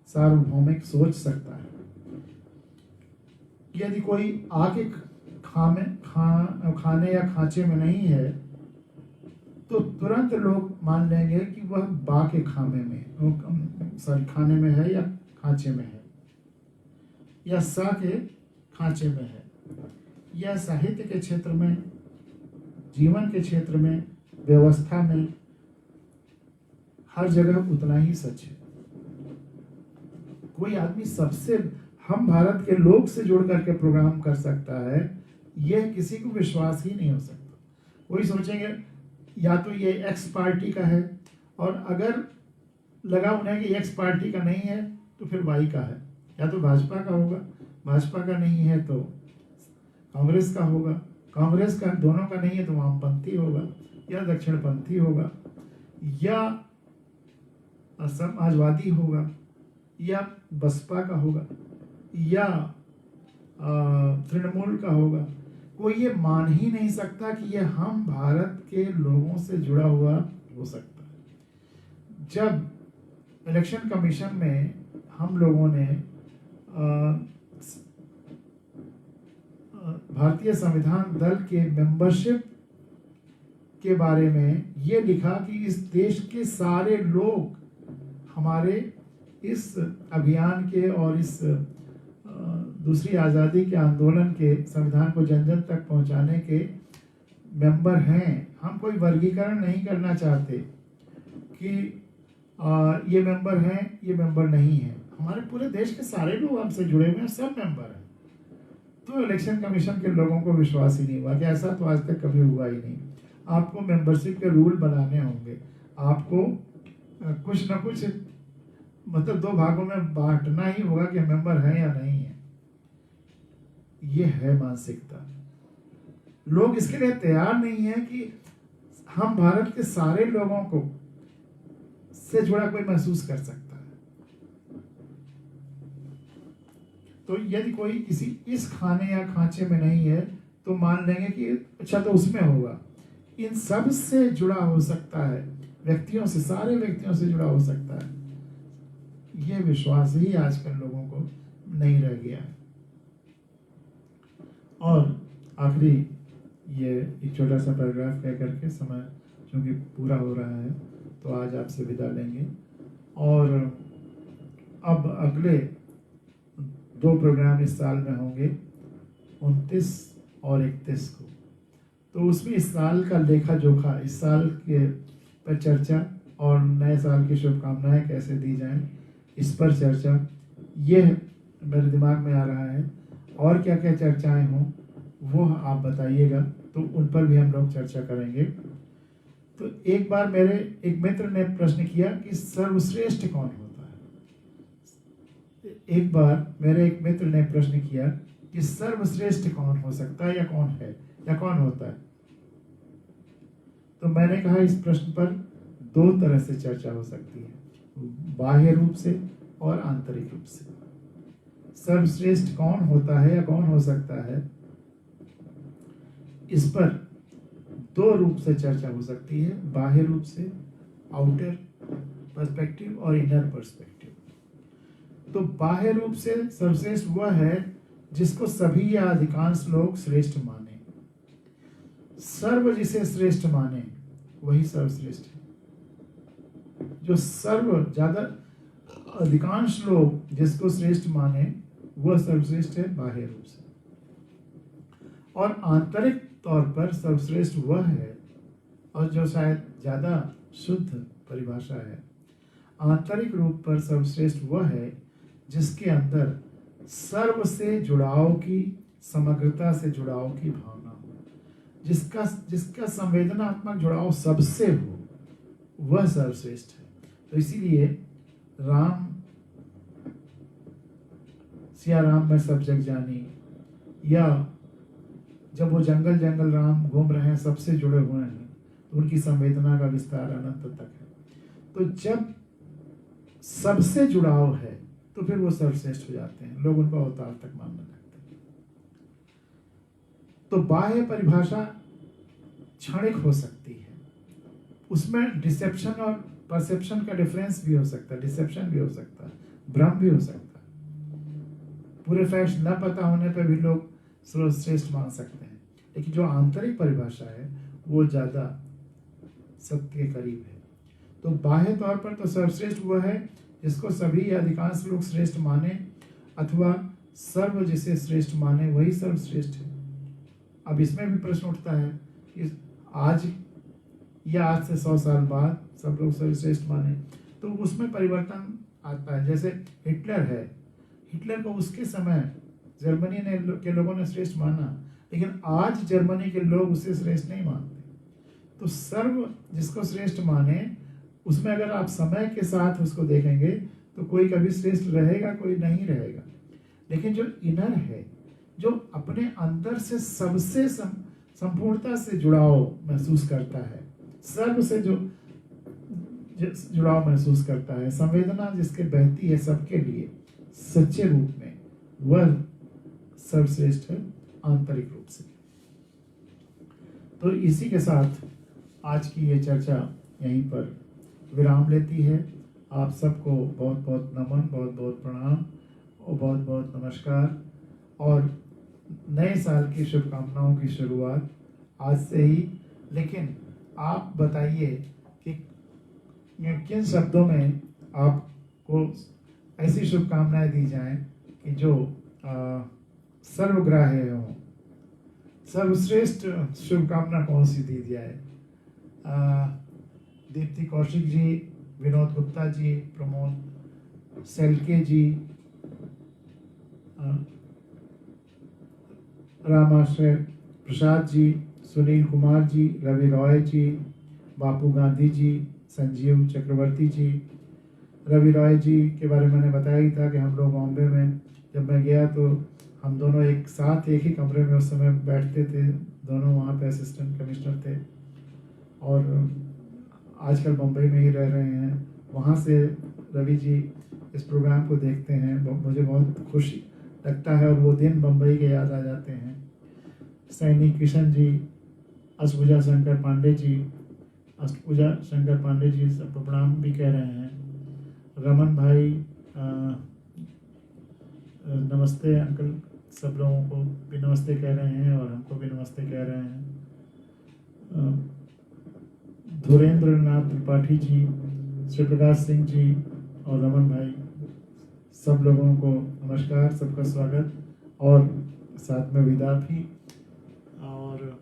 [SPEAKER 1] सार्वभौमिक सोच सकता है। यदि कोई आके खाने या खांचे में नहीं है, तो तुरंत लोग मान लेंगे कि वह बा के खाने में है या खांचे में है, या सा के खांचे में है। यह साहित्य के क्षेत्र में, जीवन के क्षेत्र में, व्यवस्था में हर जगह उतना ही सच है। कोई आदमी सबसे, हम भारत के लोग से जुड़ करके प्रोग्राम कर सकता है, यह किसी को विश्वास ही नहीं हो सकता। कोई सोचेंगे या तो ये एक्स पार्टी का है, और अगर लगा उन्हें कि एक्स पार्टी का नहीं है तो फिर वाई का है, या तो भाजपा का होगा, भाजपा का नहीं है तो कांग्रेस का होगा, कांग्रेस का दोनों का नहीं है तो वामपंथी होगा, या दक्षिणपंथी होगा, या समाजवादी होगा, या बसपा का होगा, या तृणमूल का होगा। कोई ये मान ही नहीं सकता कि यह हम भारत के लोगों से जुड़ा हुआ हो सकता है। जब इलेक्शन कमीशन में हम लोगों ने भारतीय संविधान दल के मेंबरशिप के बारे में ये लिखा कि इस देश के सारे लोग हमारे इस अभियान के और इस दूसरी आज़ादी के आंदोलन के संविधान को जन जन तक पहुंचाने के मेंबर हैं। हम कोई वर्गीकरण नहीं करना चाहते कि ये मेंबर हैं, ये मेंबर नहीं है। हमारे पूरे देश के सारे लोग हमसे जुड़े हुए हैं, सब मेंबर हैं। तो इलेक्शन कमीशन के लोगों को विश्वास ही नहीं हुआ कि ऐसा तो आज तक कभी हुआ ही नहीं। आपको मेंबरशिप के रूल बनाने होंगे, आपको कुछ ना कुछ मतलब 2 भागों में बांटना ही होगा कि मेंबर है या नहीं है। ये है मानसिकता। लोग इसके लिए तैयार नहीं है कि हम भारत के सारे लोगों को से जुड़ा कोई महसूस कर सकता है। तो यदि कोई किसी इस खाने या खांचे में नहीं है तो मान लेंगे कि अच्छा तो उसमें होगा। इन सब से जुड़ा हो सकता है, व्यक्तियों से, सारे व्यक्तियों से जुड़ा हो सकता है। ये विश्वास ही आजकल लोगों को नहीं रह गया है। और आखिरी ये एक छोटा सा पैराग्राफ कह करके समय चूँकि पूरा हो रहा है तो आज आपसे विदा लेंगे। और अब अगले 2 प्रोग्राम इस साल में होंगे, 29 और 31 को। तो उसमें इस साल का लेखा जोखा, इस साल के पर चर्चा और नए साल की शुभकामनाएं कैसे दी जाएं, इस पर चर्चा, ये मेरे दिमाग में आ रहा है। और क्या क्या चर्चाएं हों वो आप बताइएगा, तो उन पर भी हम लोग चर्चा करेंगे। तो एक बार मेरे एक मित्र ने प्रश्न किया कि सर्वश्रेष्ठ कौन होता है। एक बार मेरे एक मित्र ने प्रश्न किया कि सर्वश्रेष्ठ कौन हो सकता है या कौन है या कौन होता है। तो मैंने कहा इस प्रश्न पर 2 तरह से चर्चा हो सकती है, बाह्य रूप से और आंतरिक रूप से। सर्वश्रेष्ठ कौन होता है या कौन हो सकता है, इस पर 2 रूप से चर्चा हो सकती है, बाह्य रूप से, आउटर पर्सपेक्टिव और इनर पर्सपेक्टिव। तो बाह्य रूप से सर्वश्रेष्ठ वह है जिसको सभी या अधिकांश लोग श्रेष्ठ माने। सर्व जिसे श्रेष्ठ माने वही सर्वश्रेष्ठ है। जो सर्व ज्यादा अधिकांश लोग जिसको श्रेष्ठ माने वह सर्वश्रेष्ठ है बाह्य रूप से। और आंतरिक तौर पर सर्वश्रेष्ठ वह है, और जो शायद ज्यादा शुद्ध परिभाषा है, आंतरिक रूप पर सर्वश्रेष्ठ वह है जिसके अंदर सर्व से जुड़ाव की, समग्रता से जुड़ाव की भावना हो, जिसका संवेदनात्मक जुड़ाव सबसे हो, वह सर्वश्रेष्ठ है। तो इसीलिए सिया राम में सब जग जानी, या जब वो जंगल जंगल राम घूम रहे हैं, सबसे जुड़े हुए हैं, तो उनकी संवेदना का विस्तार अनंत तक है। तो जब सबसे जुड़ाव है तो फिर वो सर्वश्रेष्ठ हो जाते हैं, लोग उनको अवतार तक मानने लगते हैं। तो बाह्य परिभाषा क्षणिक हो सकती है, उसमें डिसेप्शन और परसेप्शन का डिफरेंस भी हो सकता है, डिसेप्शन भी हो सकता है, भ्रम भी हो सकता है। पूरे फैक्ट्स न पता होने पर भी लोग सर्वश्रेष्ठ मान सकते हैं, लेकिन जो आंतरिक परिभाषा है वो ज्यादा सत्य के करीब है। तो बाह्य तौर पर तो सर्वश्रेष्ठ वह है जिसको सभी या अधिकांश लोग श्रेष्ठ माने, अथवा सर्व जिसे श्रेष्ठ माने वही सर्वश्रेष्ठ है। अब इसमें भी प्रश्न उठता है कि आज या आज से 100 साल बाद सब लोग सर्वश्रेष्ठ माने, तो उसमें परिवर्तन आता है। जैसे हिटलर है, हिटलर को उसके समय जर्मनी के लोगों ने श्रेष्ठ माना, लेकिन आज जर्मनी के लोग उसे श्रेष्ठ नहीं मानते। तो सर्व जिसको श्रेष्ठ माने, उसमें अगर आप समय के साथ उसको देखेंगे तो कोई कभी श्रेष्ठ रहेगा, कोई नहीं रहेगा। लेकिन जो इनर है, जो अपने अंदर से सबसे संपूर्णता से जुड़ाव महसूस करता है, सर्व से जो जुड़ाव महसूस करता है, संवेदना जिसके बहती है सबके लिए सच्चे रूप में, वह सर्वश्रेष्ठ है आंतरिक रूप से। तो इसी के साथ आज की ये चर्चा यहीं पर विराम लेती है। आप सबको बहुत बहुत नमन, बहुत बहुत प्रणाम और बहुत बहुत नमस्कार, और नए साल की शुभकामनाओं की शुरुआत आज से ही। लेकिन आप बताइए कि किन शब्दों में आपको ऐसी शुभकामनाएं दी जाएं कि जो सर्वग्राह्य हो। सर्वश्रेष्ठ शुभकामना कौन सी दी जाए? दीप्ति कौशिक जी, विनोद गुप्ता जी, प्रमोद सेलके जी, रामाश्रय प्रसाद जी, सुनील कुमार जी, रवि रॉय जी, बापू गांधी जी, संजीव चक्रवर्ती जी। रवि रॉय जी के बारे में मैंने बताया ही था कि हम लोग बॉम्बे में जब मैं गया तो हम दोनों एक साथ एक ही कमरे में उस समय बैठते थे, दोनों वहाँ पे असिस्टेंट कमिश्नर थे और आजकल बम्बई में ही रह रहे हैं। वहाँ से रवि जी इस प्रोग्राम को देखते हैं, मुझे बहुत खुशी लगता है और वो दिन बम्बई के याद आ जाते हैं। सैनी किशन जी, अष्टभुजा शंकर पांडे जी, अष्टभुजा शंकर पांडे जी सब प्रणाम भी कह रहे हैं। रमन भाई नमस्ते अंकल, सब लोगों को भी नमस्ते कह रहे हैं और हमको भी नमस्ते कह रहे हैं। धुरेंद्र नाथ त्रिपाठी जी, श्री प्रकाश सिंह जी और रमन भाई, सब लोगों को नमस्कार, सबका स्वागत और साथ में विदा भी। और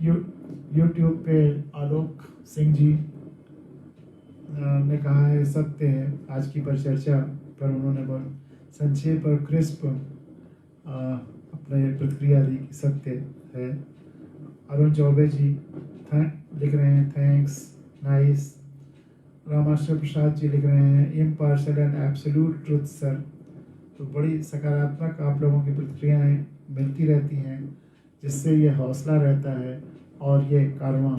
[SPEAKER 1] यूट्यूब पे आलोक सिंह जी ने कहा है सत्य है, आज की परिचर्चा पर उन्होंने बहुत संक्षेप और क्रिस्प अपने प्रतिक्रिया दी कि सत्य है। अरुण चौबे जी लिख रहे हैं थैंक्स, नाइस। रामाश्रय प्रसाद जी लिख रहे हैं impartial and absolute truth sir. तो बड़ी सकारात्मक आप लोगों की प्रतिक्रियाएं मिलती रहती हैं, जिससे ये हौसला रहता है और ये कारवां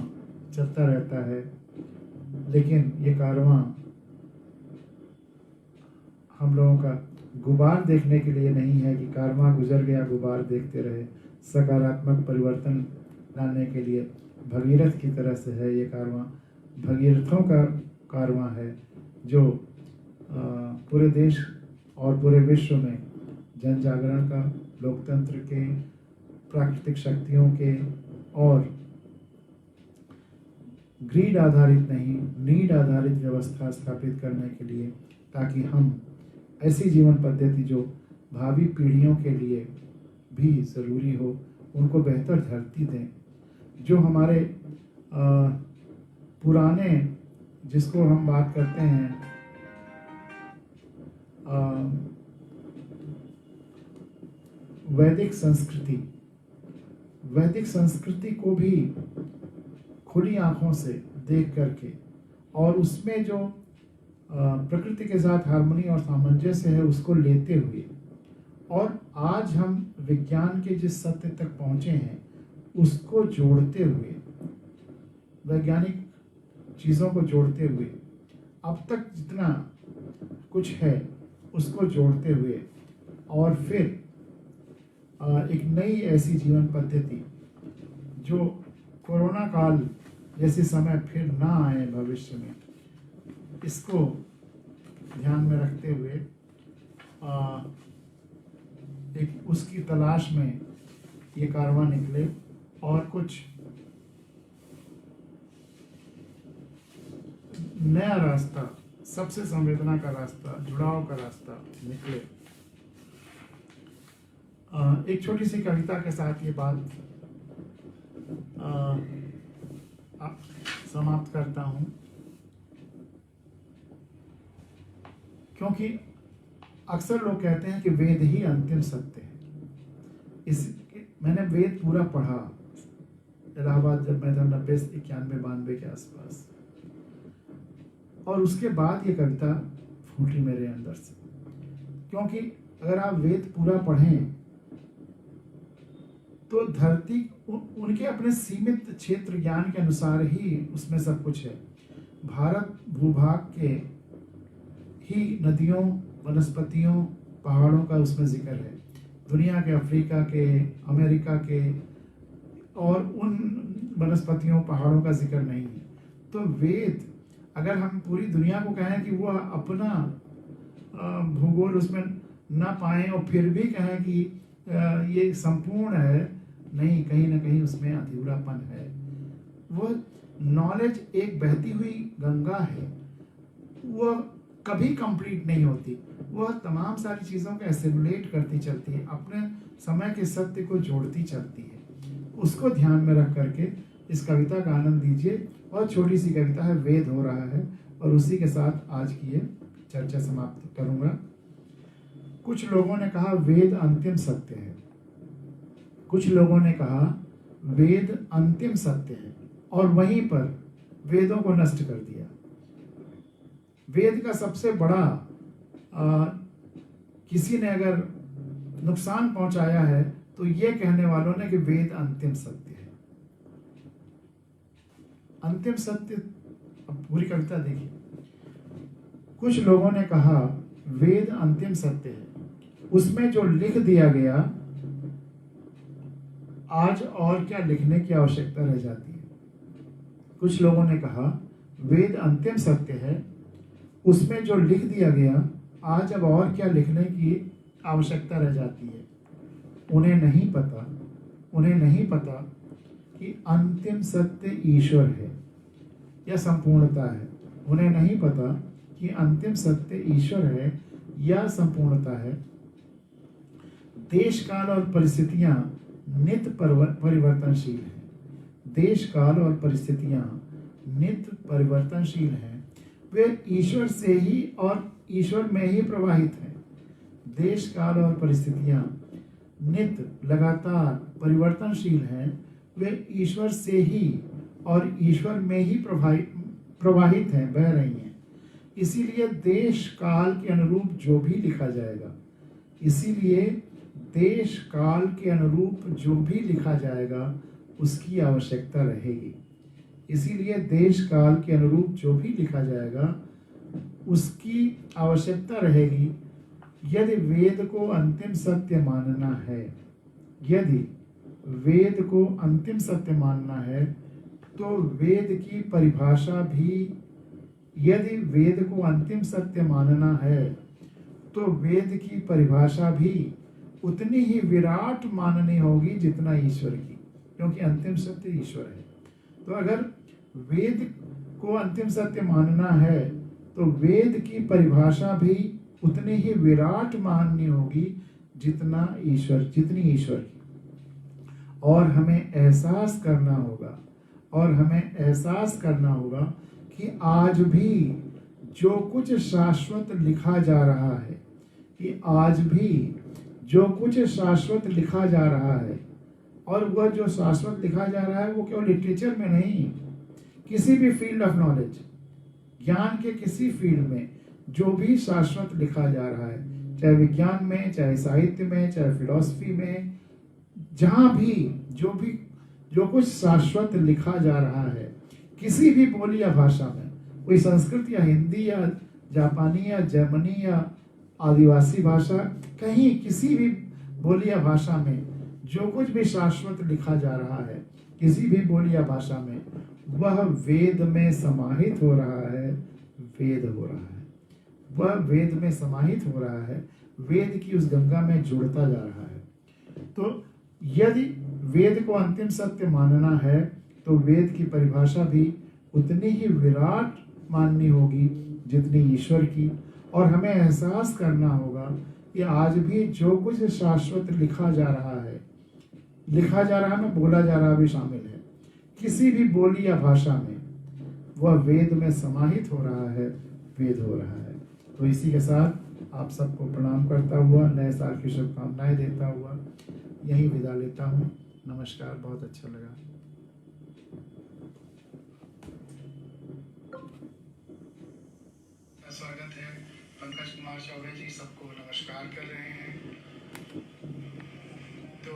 [SPEAKER 1] चलता रहता है। लेकिन ये कारवां हम लोगों का गुबार देखने के लिए नहीं है कि कारवां गुजर गया, गुबार देखते रहे। सकारात्मक परिवर्तन लाने के लिए भगीरथ की तरह से है ये कारवां, भगीरथों का कारवां है जो पूरे देश और पूरे विश्व में जन जागरण का, लोकतंत्र के, प्राकृतिक शक्तियों के और ग्रीड आधारित नहीं, नीड आधारित व्यवस्था स्थापित करने के लिए, ताकि हम ऐसी जीवन पद्धति जो भावी पीढ़ियों के लिए भी ज़रूरी हो, उनको बेहतर धरती दें। जो हमारे पुराने, जिसको हम बात करते हैं वैदिक संस्कृति को भी खुली आंखों से देख करके और उसमें जो प्रकृति के साथ हार्मनी और सामंजस्य है उसको लेते हुए, और आज हम विज्ञान के जिस सत्य तक पहुँचे हैं उसको जोड़ते हुए, वैज्ञानिक चीज़ों को जोड़ते हुए, अब तक जितना कुछ है उसको जोड़ते हुए, और फिर एक नई ऐसी जीवन पद्धति जो कोरोना काल जैसे समय फिर ना आए भविष्य में, इसको ध्यान में रखते हुए एक उसकी तलाश में ये कारवां निकले और कुछ नया रास्ता, सबसे संवेदना का रास्ता, जुड़ाव का रास्ता निकले। एक छोटी सी कविता के साथ ये बात समाप्त करता हूँ, क्योंकि अक्सर लोग कहते हैं कि वेद ही अंतिम सत्य है। मैंने वेद पूरा पढ़ा इलाहाबाद जब मैं था 90-91-92 के आसपास, और उसके बाद ये कविता फूटी मेरे अंदर से, क्योंकि अगर आप वेद पूरा पढ़ें तो धरती उनके अपने सीमित क्षेत्र ज्ञान के अनुसार ही उसमें सब कुछ है। भारत भूभाग के ही नदियों, वनस्पतियों, पहाड़ों का उसमें जिक्र है। दुनिया के, अफ्रीका के, अमेरिका के और उन वनस्पतियों, पहाड़ों का जिक्र नहीं है। तो वेद, अगर हम पूरी दुनिया को कहें कि वो अपना भूगोल उसमें ना पाएं और फिर भी कहें कि ये संपूर्ण है, नहीं, कहीं ना कहीं उसमें अधूरापन है। वो नॉलेज एक बहती हुई गंगा है, वो वो कभी कंप्लीट नहीं होती, वह तमाम सारी चीज़ों को एसिमुलेट करती चलती है, अपने समय के सत्य को जोड़ती चलती है। उसको ध्यान में रख करके इस कविता का आनंद दीजिए। और छोटी सी कविता है, वेद हो रहा है, और उसी के साथ आज की ये चर्चा समाप्त करूंगा। कुछ लोगों ने कहा वेद अंतिम सत्य है, कुछ लोगों ने कहा वेद अंतिम सत्य है, और वहीं पर वेदों को नष्ट कर दिया। वेद का सबसे बड़ा किसी ने अगर नुकसान पहुंचाया है तो ये कहने वालों ने कि वेद अंतिम सत्य है। अंतिम सत्य, अब पूरी कविता देखिए। कुछ लोगों ने कहा वेद अंतिम सत्य है, उसमें जो लिख दिया गया आज और क्या लिखने की आवश्यकता रह जाती है। कुछ लोगों ने कहा वेद अंतिम सत्य है, उसमें जो लिख दिया गया आज अब और क्या लिखने की आवश्यकता रह जाती है। उन्हें नहीं पता कि अंतिम सत्य ईश्वर है या संपूर्णता है। उन्हें नहीं पता कि अंतिम सत्य ईश्वर है या संपूर्णता है। देश काल और परिस्थितियां नित्य परिवर्तनशील हैं। देश काल और परिस्थितियां नित्य परिवर्तनशील हैं। वे ईश्वर से ही और ईश्वर में ही प्रवाहित हैं। देश काल और परिस्थितियां नित्य लगातार परिवर्तनशील हैं। वे ईश्वर से ही और ईश्वर में ही प्रवाहित हैं, बह रही हैं। इसीलिए देश काल के अनुरूप जो भी लिखा जाएगा, इसीलिए देश काल के अनुरूप जो भी लिखा जाएगा उसकी आवश्यकता रहेगी। इसीलिए देश काल के अनुरूप जो भी लिखा जाएगा उसकी आवश्यकता रहेगी। यदि वेद को अंतिम सत्य मानना है, यदि वेद को अंतिम सत्य मानना है तो वेद की परिभाषा भी, यदि वेद को अंतिम सत्य मानना है तो वेद की परिभाषा भी उतनी ही विराट माननी होगी जितना ईश्वर की, क्योंकि अंतिम सत्य ईश्वर है। तो अगर वेद को अंतिम सत्य मानना है तो वेद की परिभाषा भी उतनी ही विराट माननी होगी जितनी ईश्वर की। और हमें एहसास करना होगा कि आज भी जो कुछ शाश्वत लिखा जा रहा है, कि आज भी जो कुछ शाश्वत लिखा जा रहा है, और वह जो शाश्वत लिखा जा रहा है वो केवल लिटरेचर में नहीं, किसी भी फील्ड ऑफ नॉलेज, ज्ञान के किसी फील्ड में जो भी शाश्वत लिखा जा रहा है, चाहे विज्ञान में, चाहे साहित्य में, चाहे फिलॉसफी में, जहां भी जो कुछ शाश्वत लिखा जा रहा है, किसी भी बोली या भाषा में, कोई संस्कृत या हिंदी या जापानी या जर्मनी या आदिवासी भाषा, कहीं किसी भी बोली या भाषा में जो कुछ भी शाश्वत लिखा जा रहा है, किसी भी बोली या भाषा में, वह वेद में समाहित हो रहा है। वह वेद में समाहित हो रहा है, वेद की उस गंगा में जुड़ता जा रहा है। तो यदि वेद को अंतिम सत्य मानना है तो वेद की परिभाषा भी उतनी ही विराट माननी होगी जितनी ईश्वर की। और हमें एहसास करना होगा कि आज भी जो कुछ शाश्वत लिखा जा रहा है में बोला जा रहा भी शामिल है, किसी भी बोली या भाषा में, वह वेद में समाहित हो रहा है, वेद हो रहा है। तो इसी के साथ आप सबको प्रणाम करता हुआ, नए साल की शुभकामनाएं देता हुआ यही विदा लेता हूँ। नमस्कार, बहुत अच्छा लगा। स्वागत है, पंकज कुमार चौबे जी सबको नमस्कार कर रहे हैं। तो